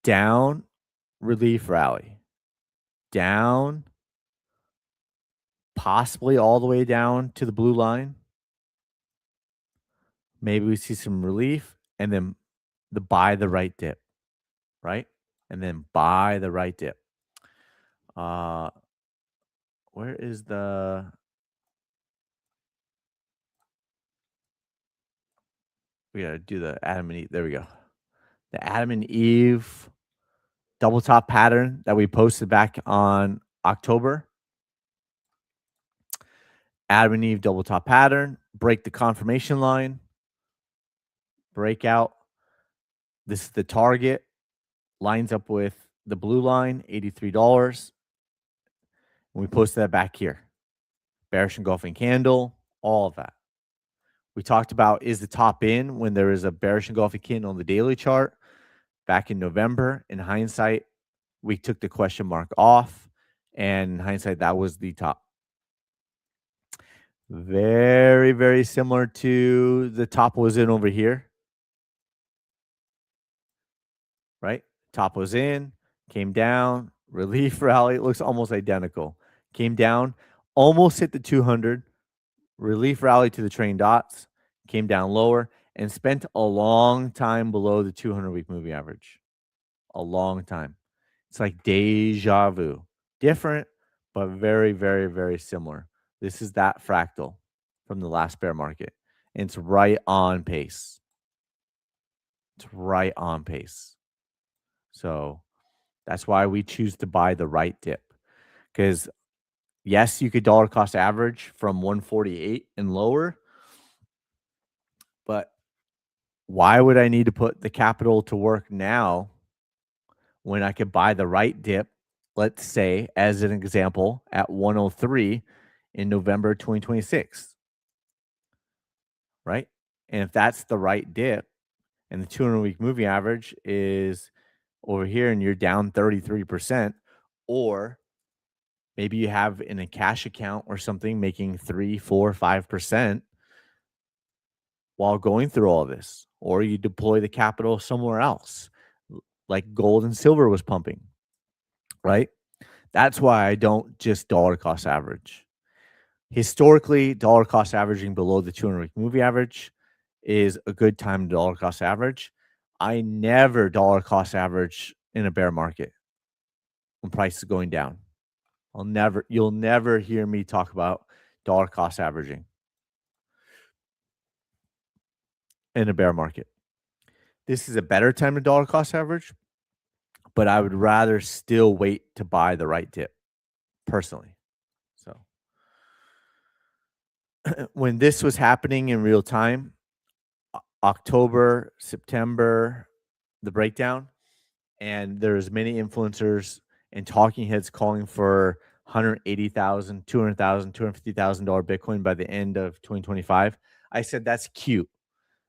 Down, relief rally. Down, possibly all the way down to the blue line. Maybe we see some relief and then buy the right dip, right? And then buy the right dip. Where is the... We got to do the Adam and Eve. There we go. The Adam and Eve double top pattern that we posted back on October. Adam and Eve double top pattern. Break the confirmation line. Breakout. This is the target. Lines up with the blue line, $83. And we posted that back here. Bearish engulfing candle. All of that. We talked about is the top in when there is a bearish engulfing candle on the daily chart back in November. In hindsight, we took the question mark off, and in hindsight, that was the top. Very, very similar to the top was in over here, right? Top was in, came down, relief rally. It looks almost identical. Came down, almost hit the 200, relief rally to the train dots, came down lower, and spent a long time below the 200-week moving average. a long time. It's like deja vu. Different, but very, very, very similar. This is that fractal from the last bear market. And it's right on pace. It's right on pace. So that's why we choose to buy the right dip. Because yes, you could dollar cost average from 148 and lower, but why would I need to put the capital to work now when I could buy the right dip, let's say, as an example, at 103 in November 2026, right? And if that's the right dip and the 200-week moving average is over here and you're down 33%, or maybe you have in a cash account or something making 3, 4, 5% while going through all this, or you deploy the capital somewhere else, like gold and silver was pumping, right? That's why I don't just dollar cost average. Historically, dollar cost averaging below the 200-week moving average is a good time to dollar cost average. I never dollar cost average in a bear market when price is going down. You'll never hear me talk about dollar cost averaging in a bear market. This is a better time to dollar cost average, but I would rather still wait to buy the right dip personally. So when this was happening in real time, October, September, the breakdown, and there's many influencers and talking heads calling for $180,000, $200,000, $250,000 Bitcoin by the end of 2025. I said that's cute.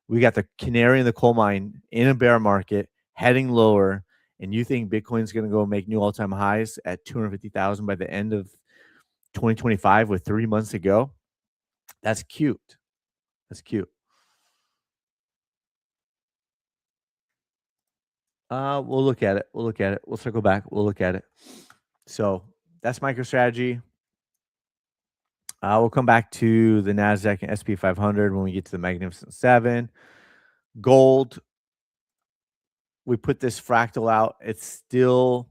We got the canary in the coal mine in a bear market heading lower, and you think Bitcoin's going to go make new all-time highs at 250,000 by the end of 2025 with 3 months to go? That's cute. That's cute. We'll look at it. We'll look at it. We'll circle back. We'll look at it. So that's MicroStrategy. We'll come back to the NASDAQ and SP 500 when we get to the Magnificent Seven. Gold, we put this fractal out. It's still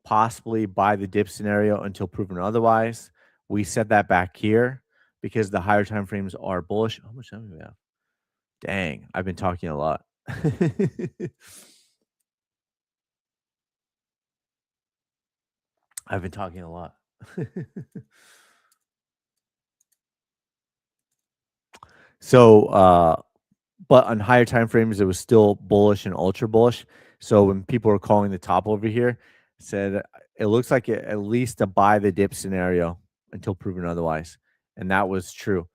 possibly buy the dip scenario until proven otherwise. We set that back here because the higher time frames are bullish. How much time do we have? Dang, I've been talking a lot. I've been talking a lot. So, but on higher time frames, it was still bullish and ultra bullish. So when people were calling the top over here, said it looks like at least a buy the dip scenario until proven otherwise, and that was true.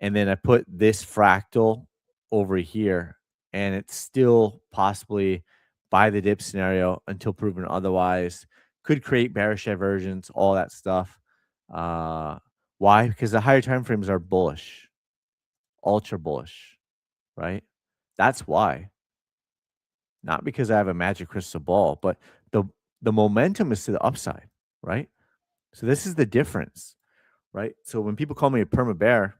And then I put this fractal over here, and it's still possibly buy the dip scenario until proven otherwise. Could create bearish divergence, all that stuff. Why? Because the higher time frames are bullish, ultra bullish, right? That's why. Not because I have a magic crystal ball, but the momentum is to the upside, right? So this is the difference, right? So when people call me a perma bear,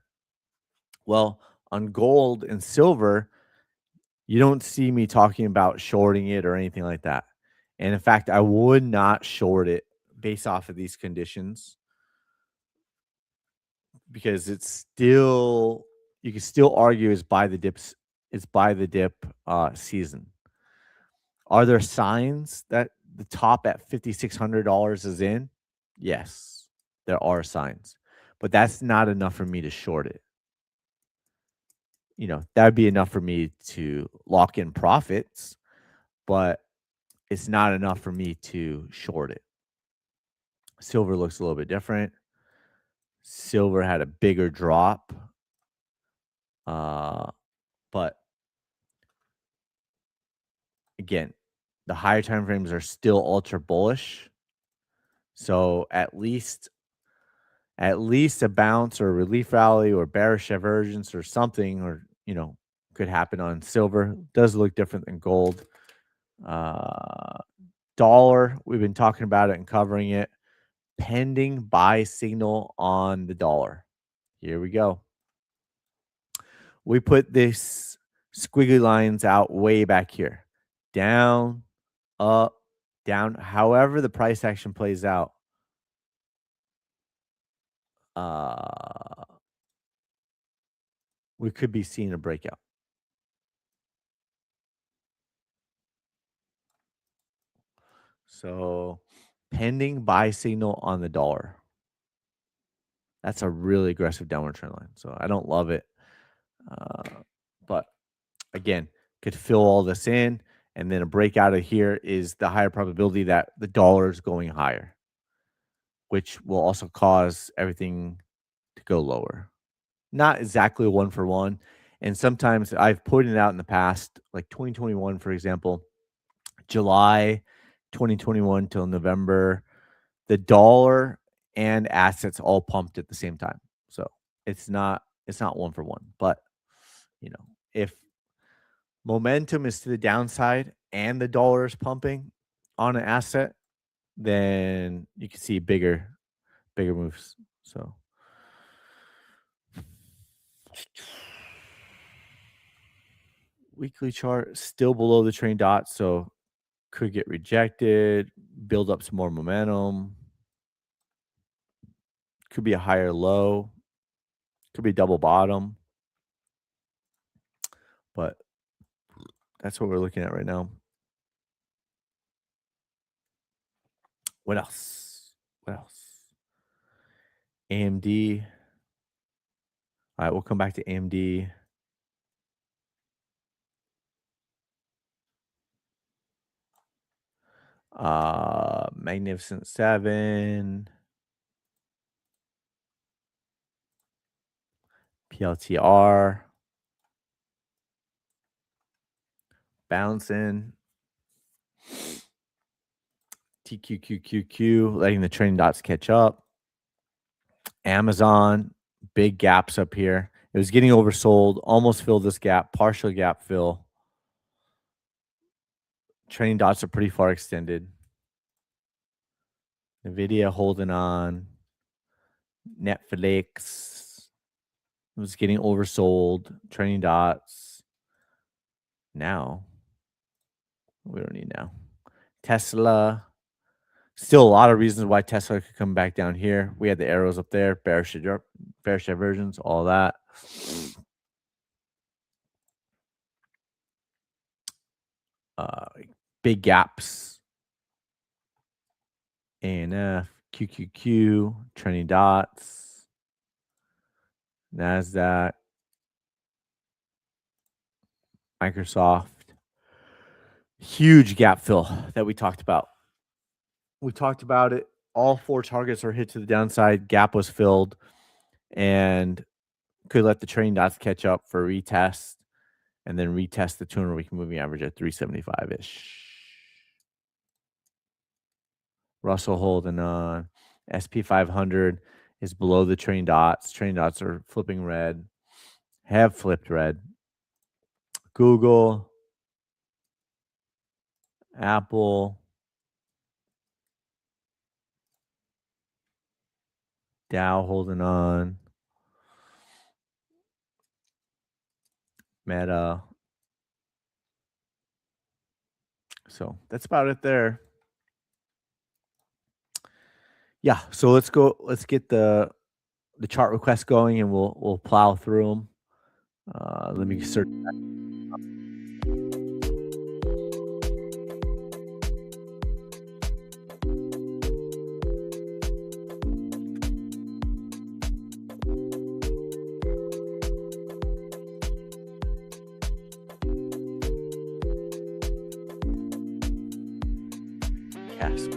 well, on gold and silver, you don't see me talking about shorting it or anything like that. And in fact, I would not short it based off of these conditions because it's still, you can still argue is buy the dips, it's buy the dip season. Are there signs that the top at $5,600 is in? Yes, there are signs, but that's not enough for me to short it. You know, that would be enough for me to lock in profits, but it's not enough for me to short it. Silver looks a little bit different. Silver had a bigger drop, but again, the higher time frames are still ultra bullish. So at least a bounce or a relief rally or bearish divergence or something, or could happen on silver. Does look different than gold. Dollar, we've been talking about it and covering it. Pending buy signal on the dollar. Here we go. We put this squiggly lines out way back here. Down, up, down. However the price action plays out, uh, we could be seeing a breakout. So pending buy signal on the dollar. That's a really aggressive downward trend line. So I don't love it. But again, could fill all this in. And then a breakout of here is the higher probability that the dollar is going higher, which will also cause everything to go lower. Not exactly one for one. And sometimes I've pointed out in the past, like 2021, for example, July 2021 till November, the dollar and assets all pumped at the same time. So it's not one for one. But if momentum is to the downside and the dollar is pumping on an asset, then you can see bigger moves. So weekly chart still below the train dot, so could get rejected, build up some more momentum. Could be a higher low, could be double bottom. But that's what we're looking at right now. What else? AMD. All right, we'll come back to AMD. Magnificent Seven. PLTR. Bouncing. TQQQQ, letting the training dots catch up. Amazon, big gaps up here. It was getting oversold, almost filled this gap, partial gap fill. Training dots are pretty far extended. Nvidia holding on. Netflix was getting oversold. Training dots. Now, we don't need now. Tesla. Still a lot of reasons why Tesla could come back down here. We had the arrows up there, bearish diversions, all that. Big gaps. ANF, QQQ, trending dots, NASDAQ, Microsoft. Huge gap fill that we talked about. We talked about it. All four targets are hit to the downside. Gap was filled and could let the training dots catch up for retest and then retest the 200-week moving average at 375-ish. Russell holding on. SP 500 is below the training dots. Training dots are flipping red. Have flipped red. Google, Apple, Dow holding on. Meta. So that's about it there. Yeah, so let's go. Let's get the chart requests going, and we'll plow through them. Let me search. Casp.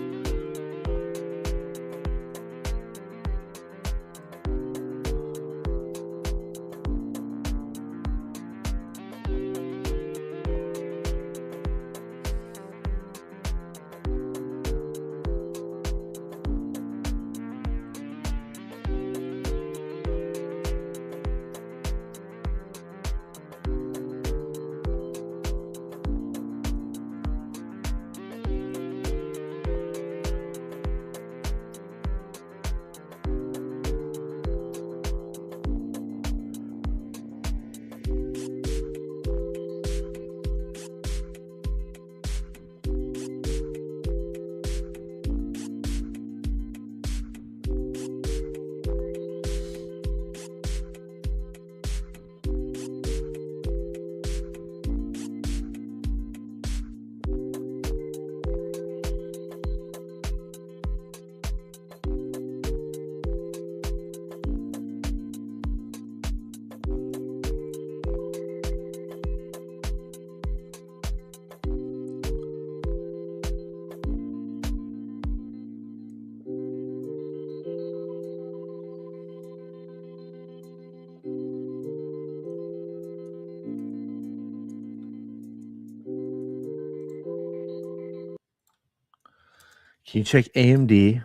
Can you check AMD?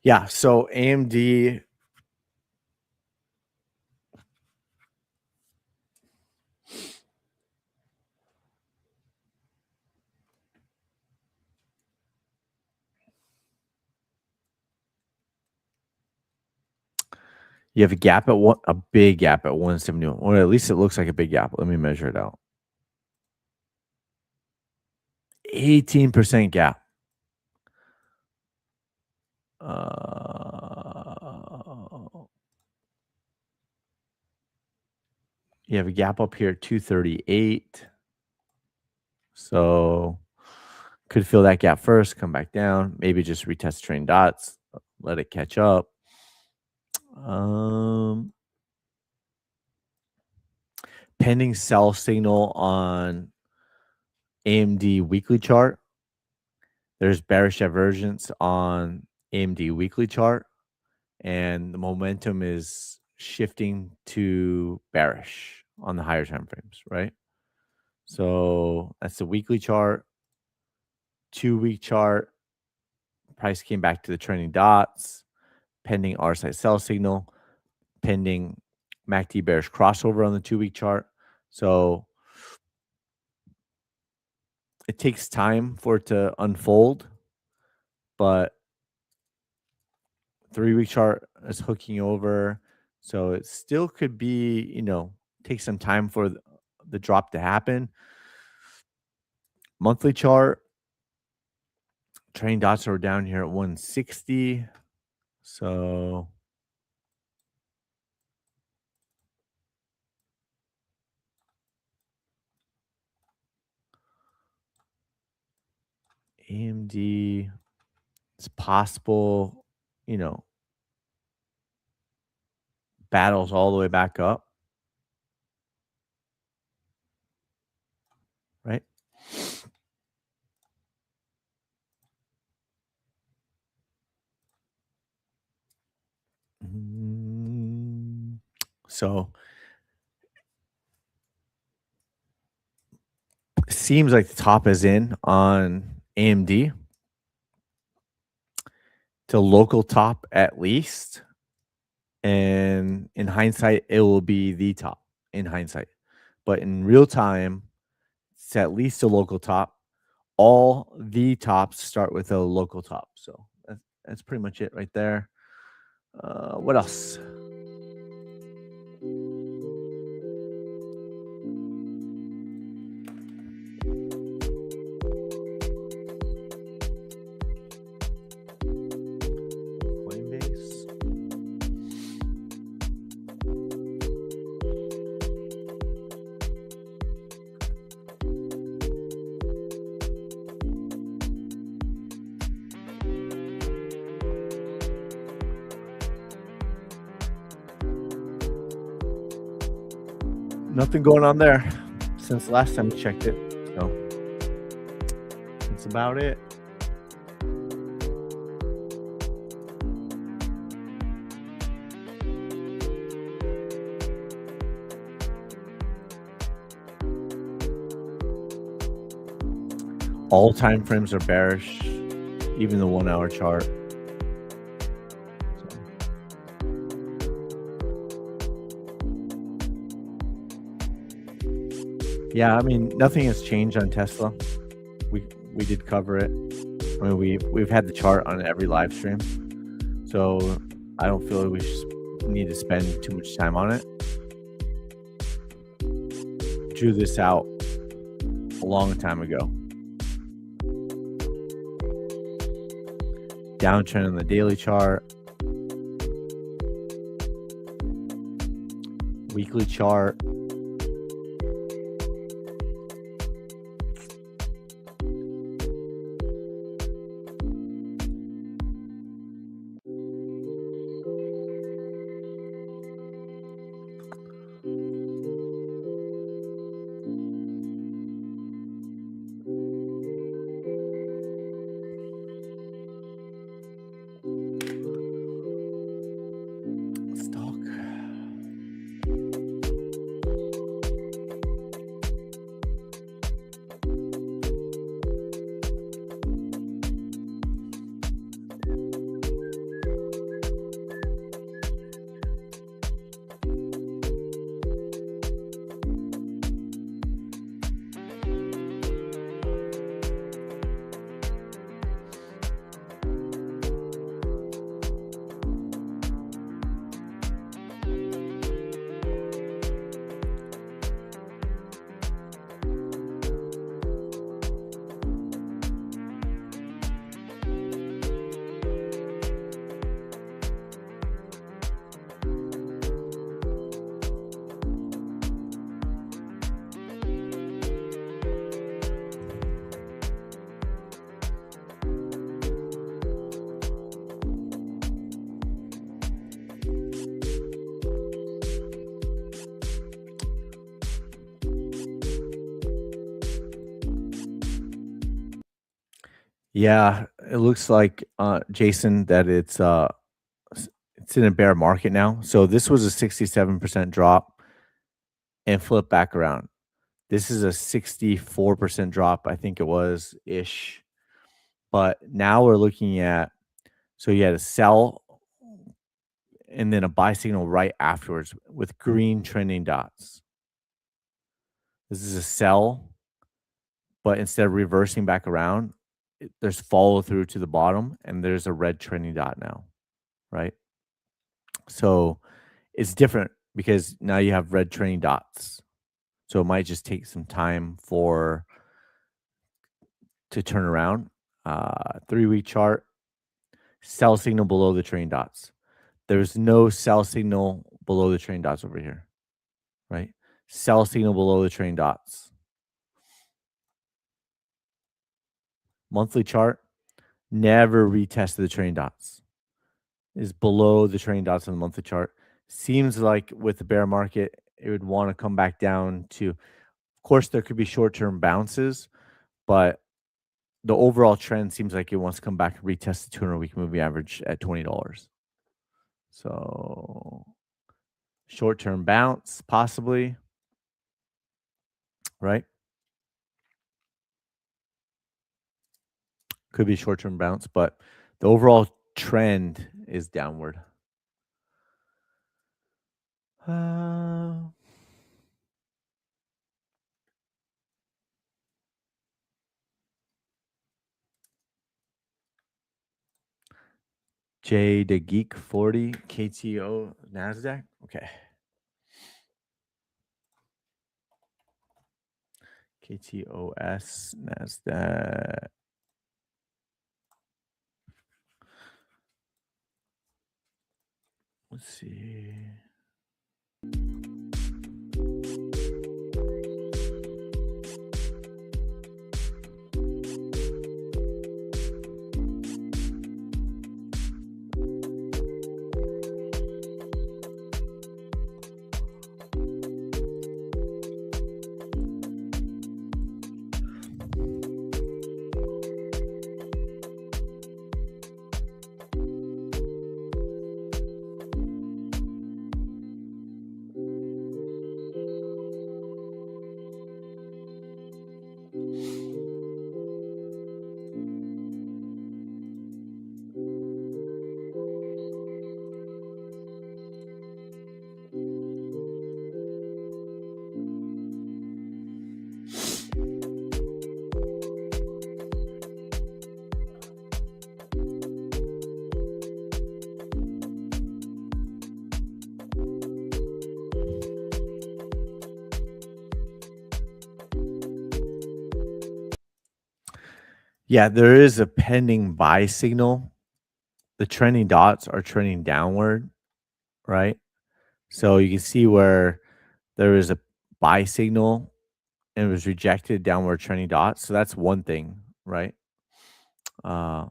Yeah, so AMD, you have a gap at a big gap at 171, or at least it looks like a big gap. Let me measure it out. 18% gap. You have a gap up here at 238. So could fill that gap first, come back down, maybe just retest trailing dots, let it catch up. Pending sell signal on AMD weekly chart. There's bearish divergence on AMD weekly chart, and the momentum is shifting to bearish on the higher time frames, right? So that's the weekly chart. 2-week chart, price came back to the trending dots, pending RSI sell signal, pending MACD bearish crossover on the 2-week chart. So it takes time for it to unfold, but 3-week chart is hooking over. So it still could be, take some time for the drop to happen. Monthly chart, trailing dots are down here at 160. So AMD, it's possible, battles all the way back up, right? So it seems like the top is in on AMD. To local top at least. And in hindsight, it will be the top in hindsight. But in real time, it's at least a local top. All the tops start with a local top. So that's pretty much it right there. What else? Coinbase. Nothing going on there since last time we checked it. So that's about it. All time frames are bearish, even the 1-hour chart. Yeah, I mean, nothing has changed on Tesla. We did cover it. I mean, we've had the chart on every live stream, so I don't feel like we need to spend too much time on it. Drew this out a long time ago. Downtrend on the daily chart, weekly chart. Yeah, it looks like, Jason, that it's in a bear market now. So this was a 67% drop and flip back around. This is a 64% drop, I think it was ish. But now we're looking at, so you had a sell and then a buy signal right afterwards with green trending dots. This is a sell, but instead of reversing back around, there's follow through to the bottom and there's a red trending dot now, right? So it's different because now you have red trending dots. So it might just take some time for to turn around. 3-week chart, sell signal below the trending dots. There's no sell signal below the trending dots over here, right? Sell signal below the trending dots. Monthly chart, never retested the trending dots. Is below the trending dots on the monthly chart. Seems like with the bear market, it would want to come back down to, of course, there could be short-term bounces, but the overall trend seems like it wants to come back and retest the 200-week moving average at $20. So short-term bounce, possibly, right? Could be short-term bounce, but the overall trend is downward. Uh, J the Geek 40 KTO Nasdaq. Okay. KTOS Nasdaq. Let's see. Yeah, there is a pending buy signal. The trending dots are trending downward, right? So you can see where there is a buy signal and it was rejected downward trending dots. So that's one thing, right? Uh,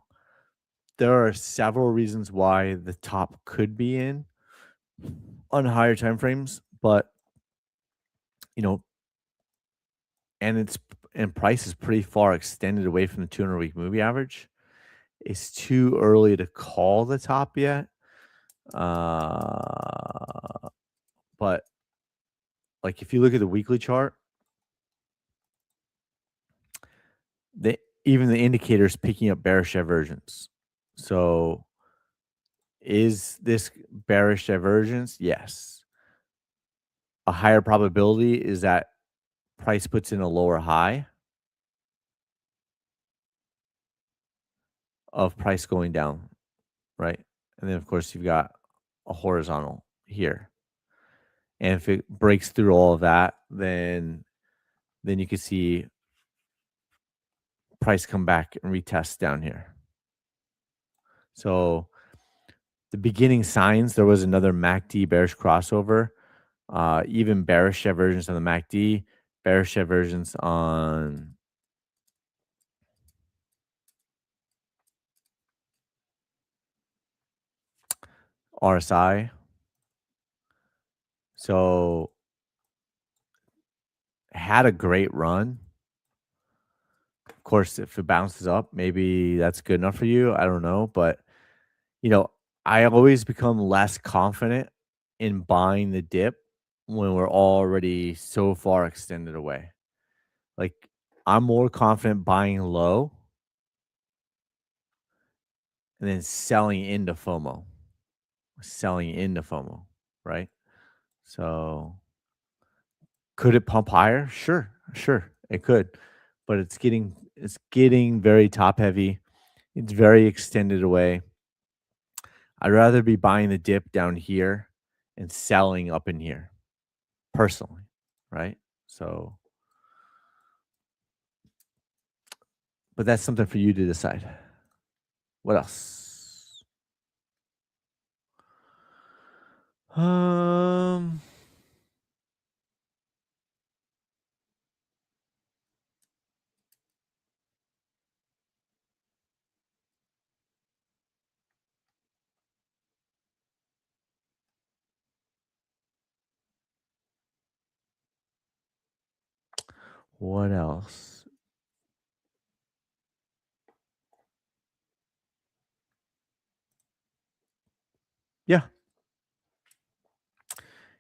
there are several reasons why the top could be in on higher time frames, but you know, and it's and price is pretty far extended away from the 200-week moving average. It's too early to call the top yet. But like if you look at the weekly chart, the even the indicator is picking up bearish divergence. So is this bearish divergence? Yes. A higher probability is that price puts in a lower high of price going down, right? And then of course you've got a horizontal here. And if it breaks through all of that, then you can see price come back and retest down here. So the beginning signs, there was another MACD bearish crossover, even bearish divergence on the MACD, bearish divergence on RSI. So had a great run. Of course, if it bounces up, maybe that's good enough for you. I don't know, but you know, I always become less confident in buying the dip when we're already so far extended away. Like, I'm more confident buying low and then selling into FOMO, right? So, could it pump higher? Sure, sure, it could, but it's getting very top heavy. It's very extended away. I'd rather be buying the dip down here and selling up in here personally, right? So, but that's something for you to decide. What else? Um, what else? Yeah.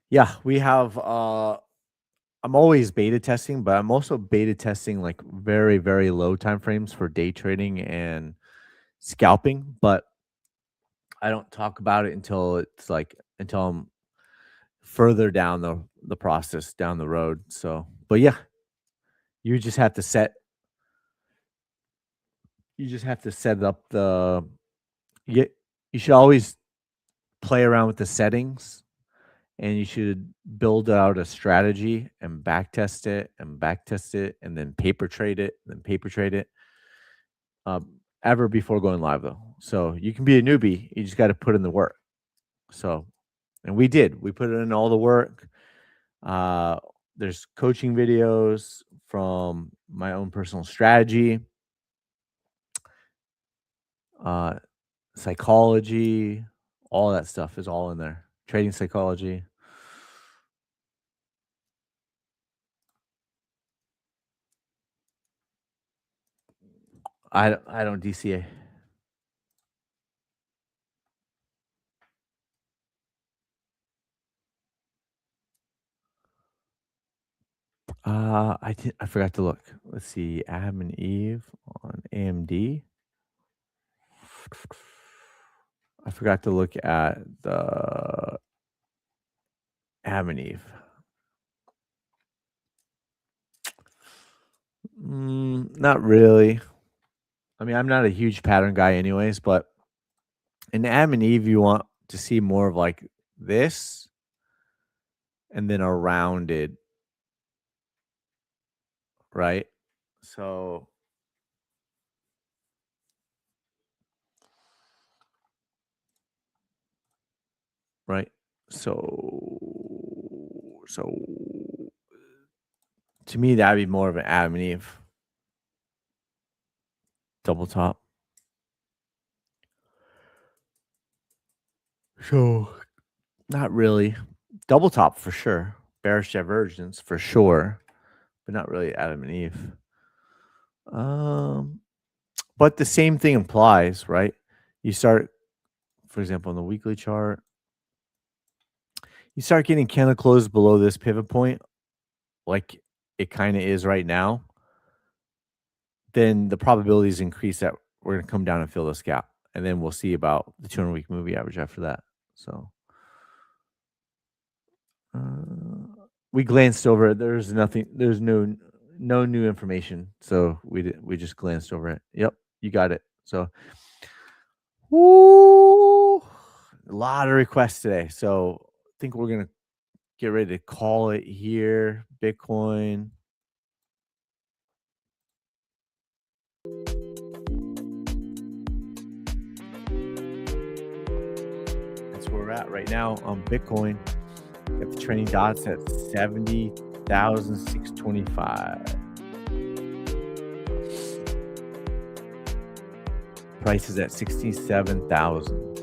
Yeah, we have I'm always beta testing, but I'm also beta testing like very, very low time frames for day trading and scalping, but I don't talk about it until I'm further down the process down the road. So, but yeah, you just have to set you just have to set up the you, you should always play around with the settings and you should build out a strategy and back test it and then paper trade it ever before going live though. So you can be a newbie, you just got to put in the work. So, and we put in all the work. Uh, there's coaching videos from my own personal strategy, uh, psychology, all that stuff is all in there. Trading psychology. I don't DCA. I forgot to look. Let's see, Adam and Eve on AMD. I forgot to look at the Adam and Eve. Not really. I mean, I'm not a huge pattern guy, anyways. But in Adam and Eve, you want to see more of like this, and then a rounded, right? So, right. So to me, that'd be more of an Adam and Eve double top. So, not really. Double top for sure. Bearish divergence for sure, but not really Adam and Eve. Um, but the same thing applies, right? You start, for example, on the weekly chart, you start getting candle close below this pivot point, like it kind of is right now, then the probabilities increase that we're going to come down and fill this gap. And then we'll see about the 200-week moving average after that. So we glanced over it. There's nothing. There's no new information. So we just glanced over it. Yep, you got it. So, woo, a lot of requests today. So I think we're gonna get ready to call it here. Bitcoin. That's where we're at right now on Bitcoin. Got the trending dots at 70,625. Price is at 67,000.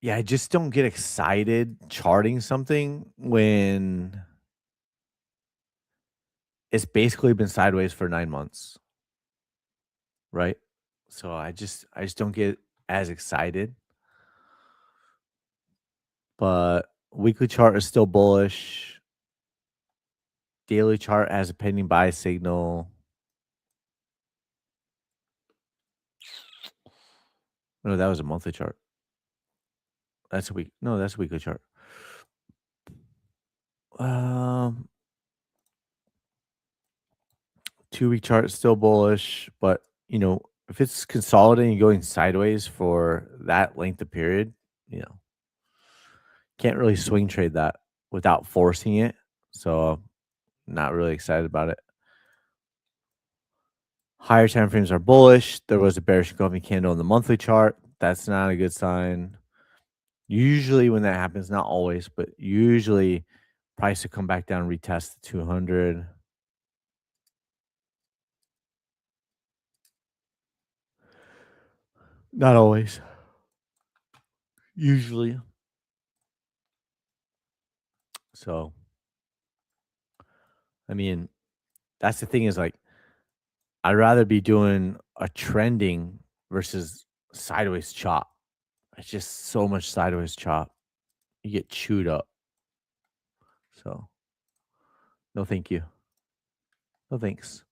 Yeah, I just don't get excited charting something when it's basically been sideways for 9 months, right? So I just don't get as excited, but weekly chart is still bullish. Daily chart has a pending buy signal. No, that was a monthly chart. That's a week. No, that's a weekly chart. Um, 2-week chart is still bullish, but if it's consolidating going sideways for that length of period, you know, can't really swing trade that without forcing it. So not really excited about it. Higher time frames are bullish. There was a bearish engulfing candle in the monthly chart. That's not a good sign. Usually when that happens, not always, but usually price will come back down, retest the 200. Not always. Usually. So, I mean, that's the thing is like I'd rather be doing a trending versus sideways chop. It's just so much sideways chop. You get chewed up. So, no thank you. No thanks.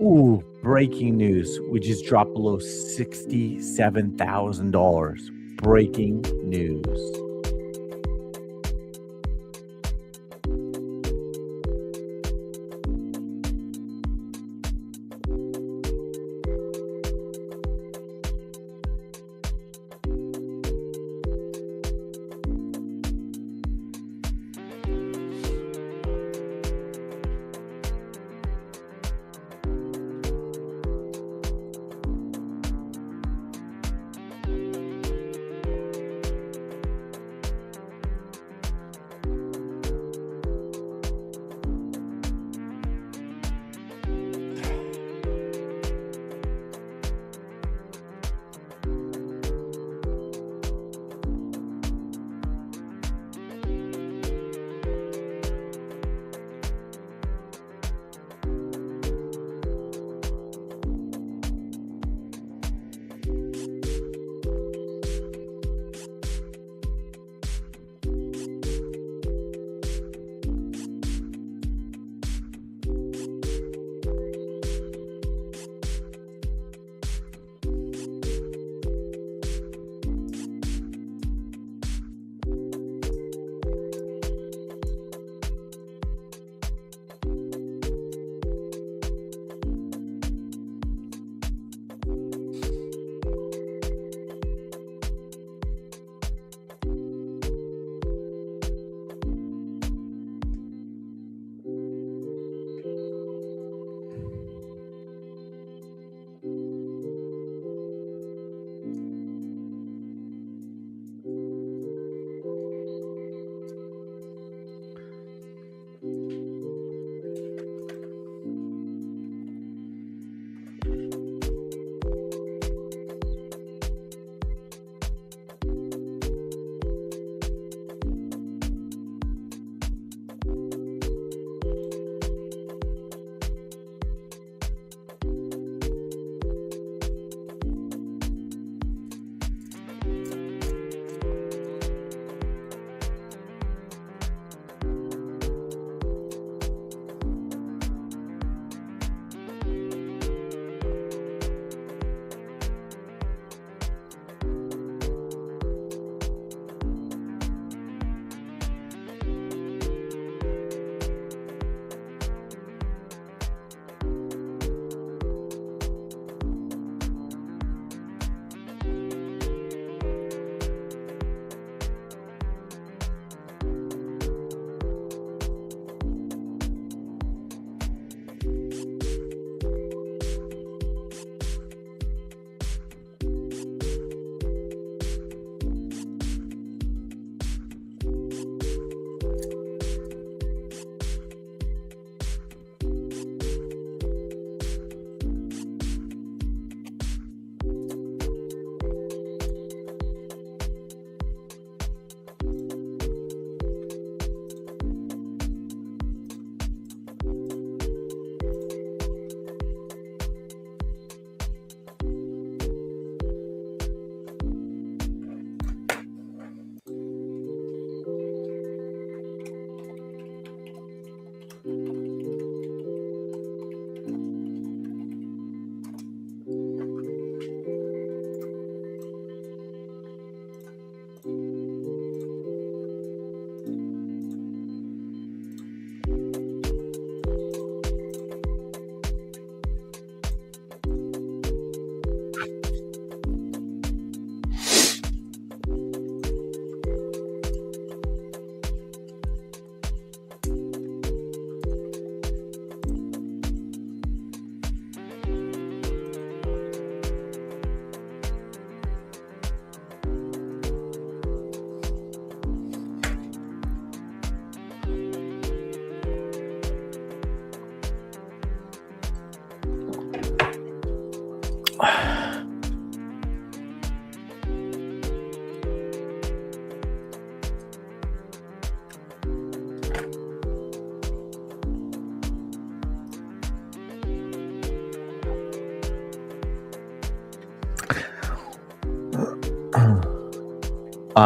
Ooh, breaking news. We just dropped below $67,000. Breaking news.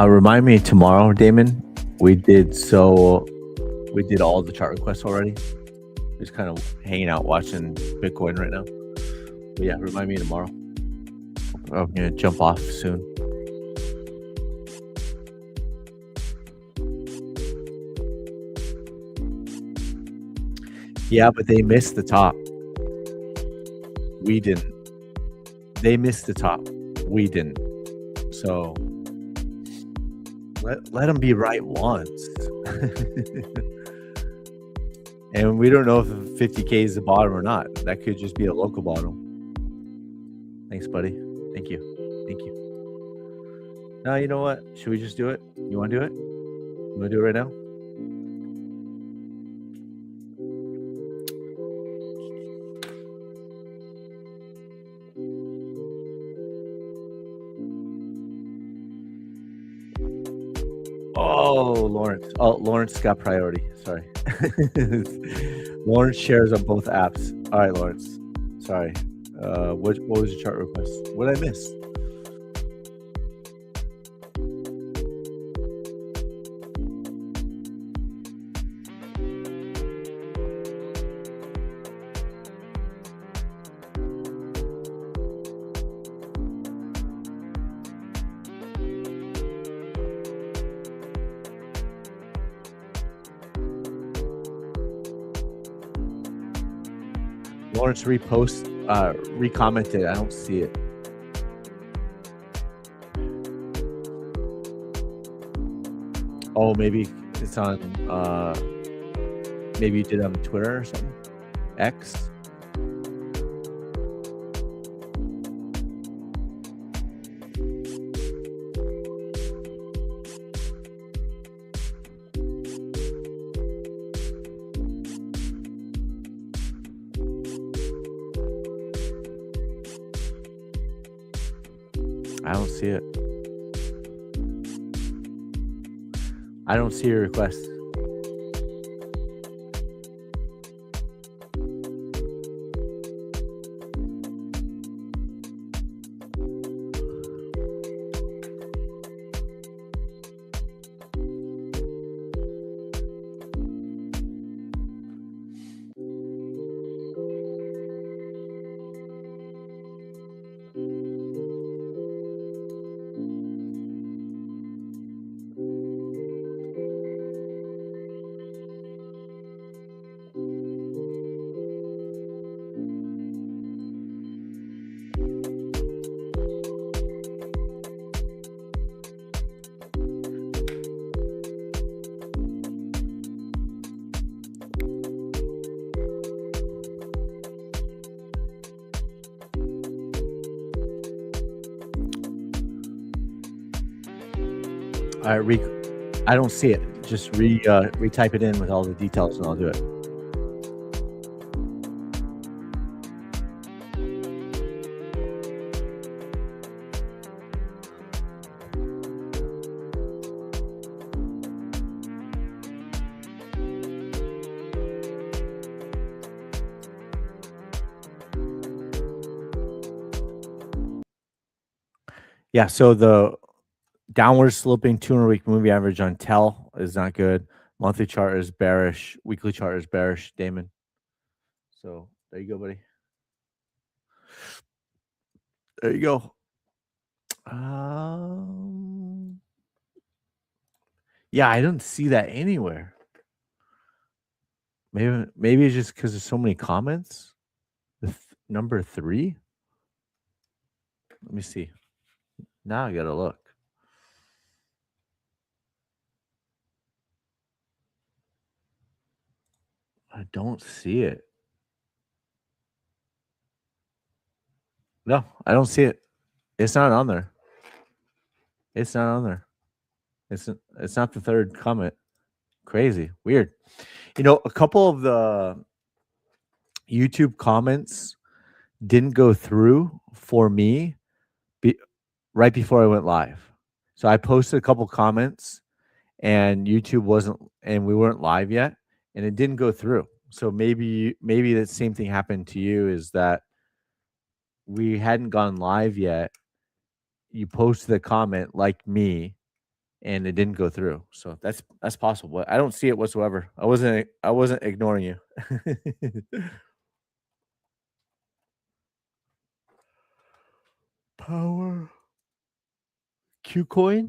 Remind me tomorrow, Damon. We did all the chart requests already. Just kind of hanging out watching Bitcoin right now. But yeah, remind me tomorrow. I'm gonna jump off soon. Yeah, but they missed the top. We didn't. They missed the top. We didn't. So let them be right once. And we don't know if 50K is the bottom or not. That could just be a local bottom. Thanks, buddy. Thank you. Thank you. Now, you know what? Should we just do it? You want to do it? You want to do it right now? Oh, Lawrence. Oh, Lawrence got priority. Sorry. Lawrence shares on both apps. All right, Lawrence. Sorry. What was your chart request? What did I miss? Lawrence recommented. I don't see it. Oh, maybe it's on. Maybe you did it on Twitter or something. X. I don't see it. I don't see your request. All right, I don't see it. Just retype it in with all the details, and I'll do it. Yeah, so the downward sloping 200-week moving average on TEL is not good. Monthly chart is bearish. Weekly chart is bearish, Damon. So there you go, buddy. There you go. Yeah, I don't see that anywhere. Maybe it's just because there's so many comments. Number 3. Let me see. Now I gotta look. I don't see it. No, I don't see it. It's not on there. It's not on there. It's not the third comment. Crazy. Weird. You know, a couple of the YouTube comments didn't go through for me right before I went live. So I posted a couple comments and YouTube wasn't, and we weren't live yet, and it didn't go through. So maybe the same thing happened to you, is that we hadn't gone live yet. You posted a comment like me, and it didn't go through. So that's possible. But I don't see it whatsoever. I wasn't ignoring you. Power Qcoin.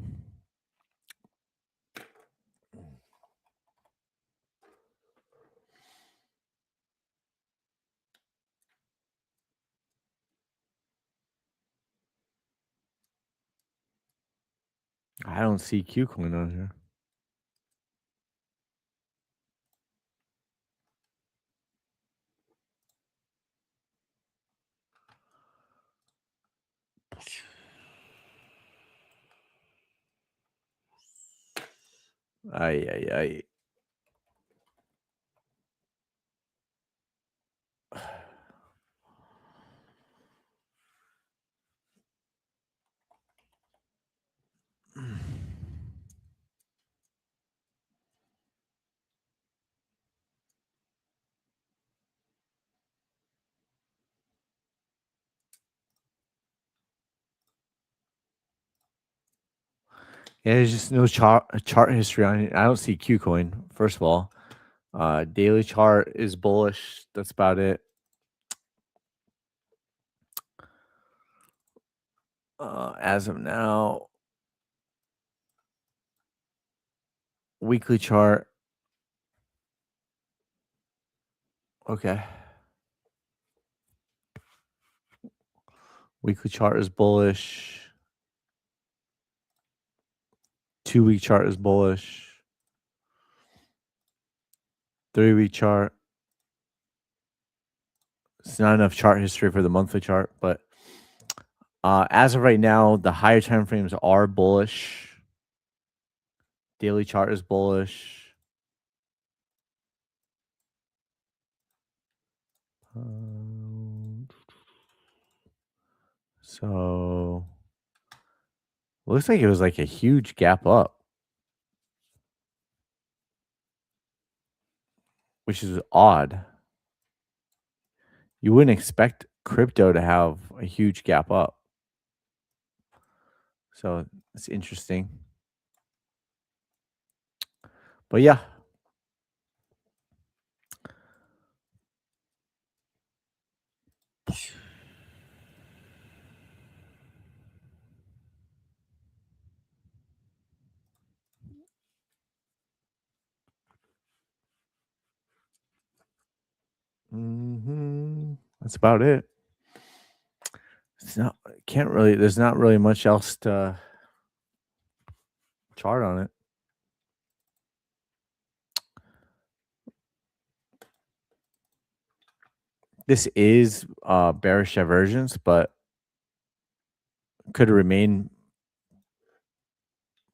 I don't see Qcoin on here. Ay, ay, ay. Yeah, there's just no chart history on it. I don't see Qcoin, first of all. Daily chart is bullish. That's about it. As of now, weekly chart. Okay. Weekly chart is bullish. 2-week chart is bullish. 3-week chart. It's not enough chart history for the monthly chart, but as of right now, the higher time frames are bullish. Daily chart is bullish. So looks like it was like a huge gap up, which is odd. You wouldn't expect crypto to have a huge gap up. So it's interesting. But yeah. That's about it. It's not, can't really, there's not really much else to chart on it. This is bearish divergence, but could remain,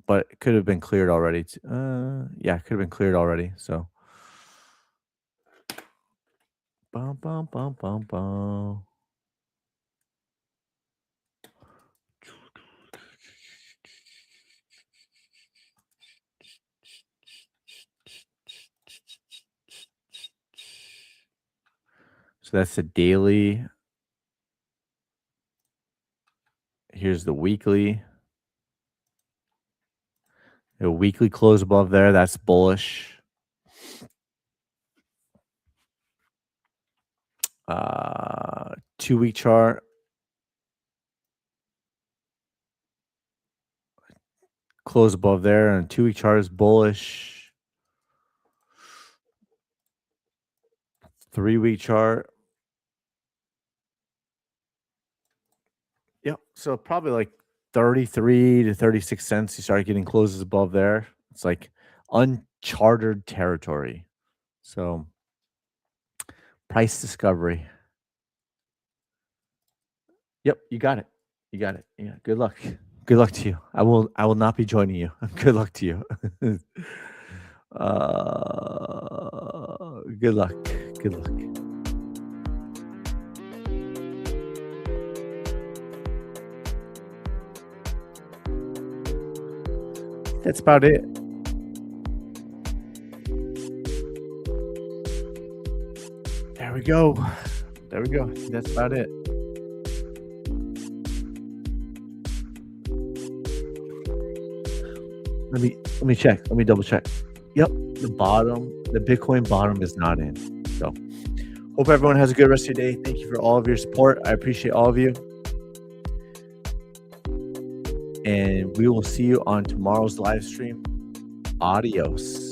but it could have been cleared already. Yeah, it could have been cleared already. So bum, bum, bum, bum, bum. So that's the daily. Here's the weekly. A weekly close above there. That's bullish. 2-week chart. Close above there, and 2-week chart is bullish. 3-week chart. Yep. So probably like 33 to 36 cents. You start getting closes above there. It's like uncharted territory. So price discovery. Yep, you got it. You got it. Yeah. Good luck. Good luck to you. I will not be joining you. Good luck to you. Good luck. Good luck. That's about it. go. There we go. I think that's about it. Let me check. Let me double check. Yep, the Bitcoin bottom is not in. So hope everyone has a good rest of your day. Thank you for all of your support. I appreciate all of you. And we will see you on tomorrow's live stream. Adios.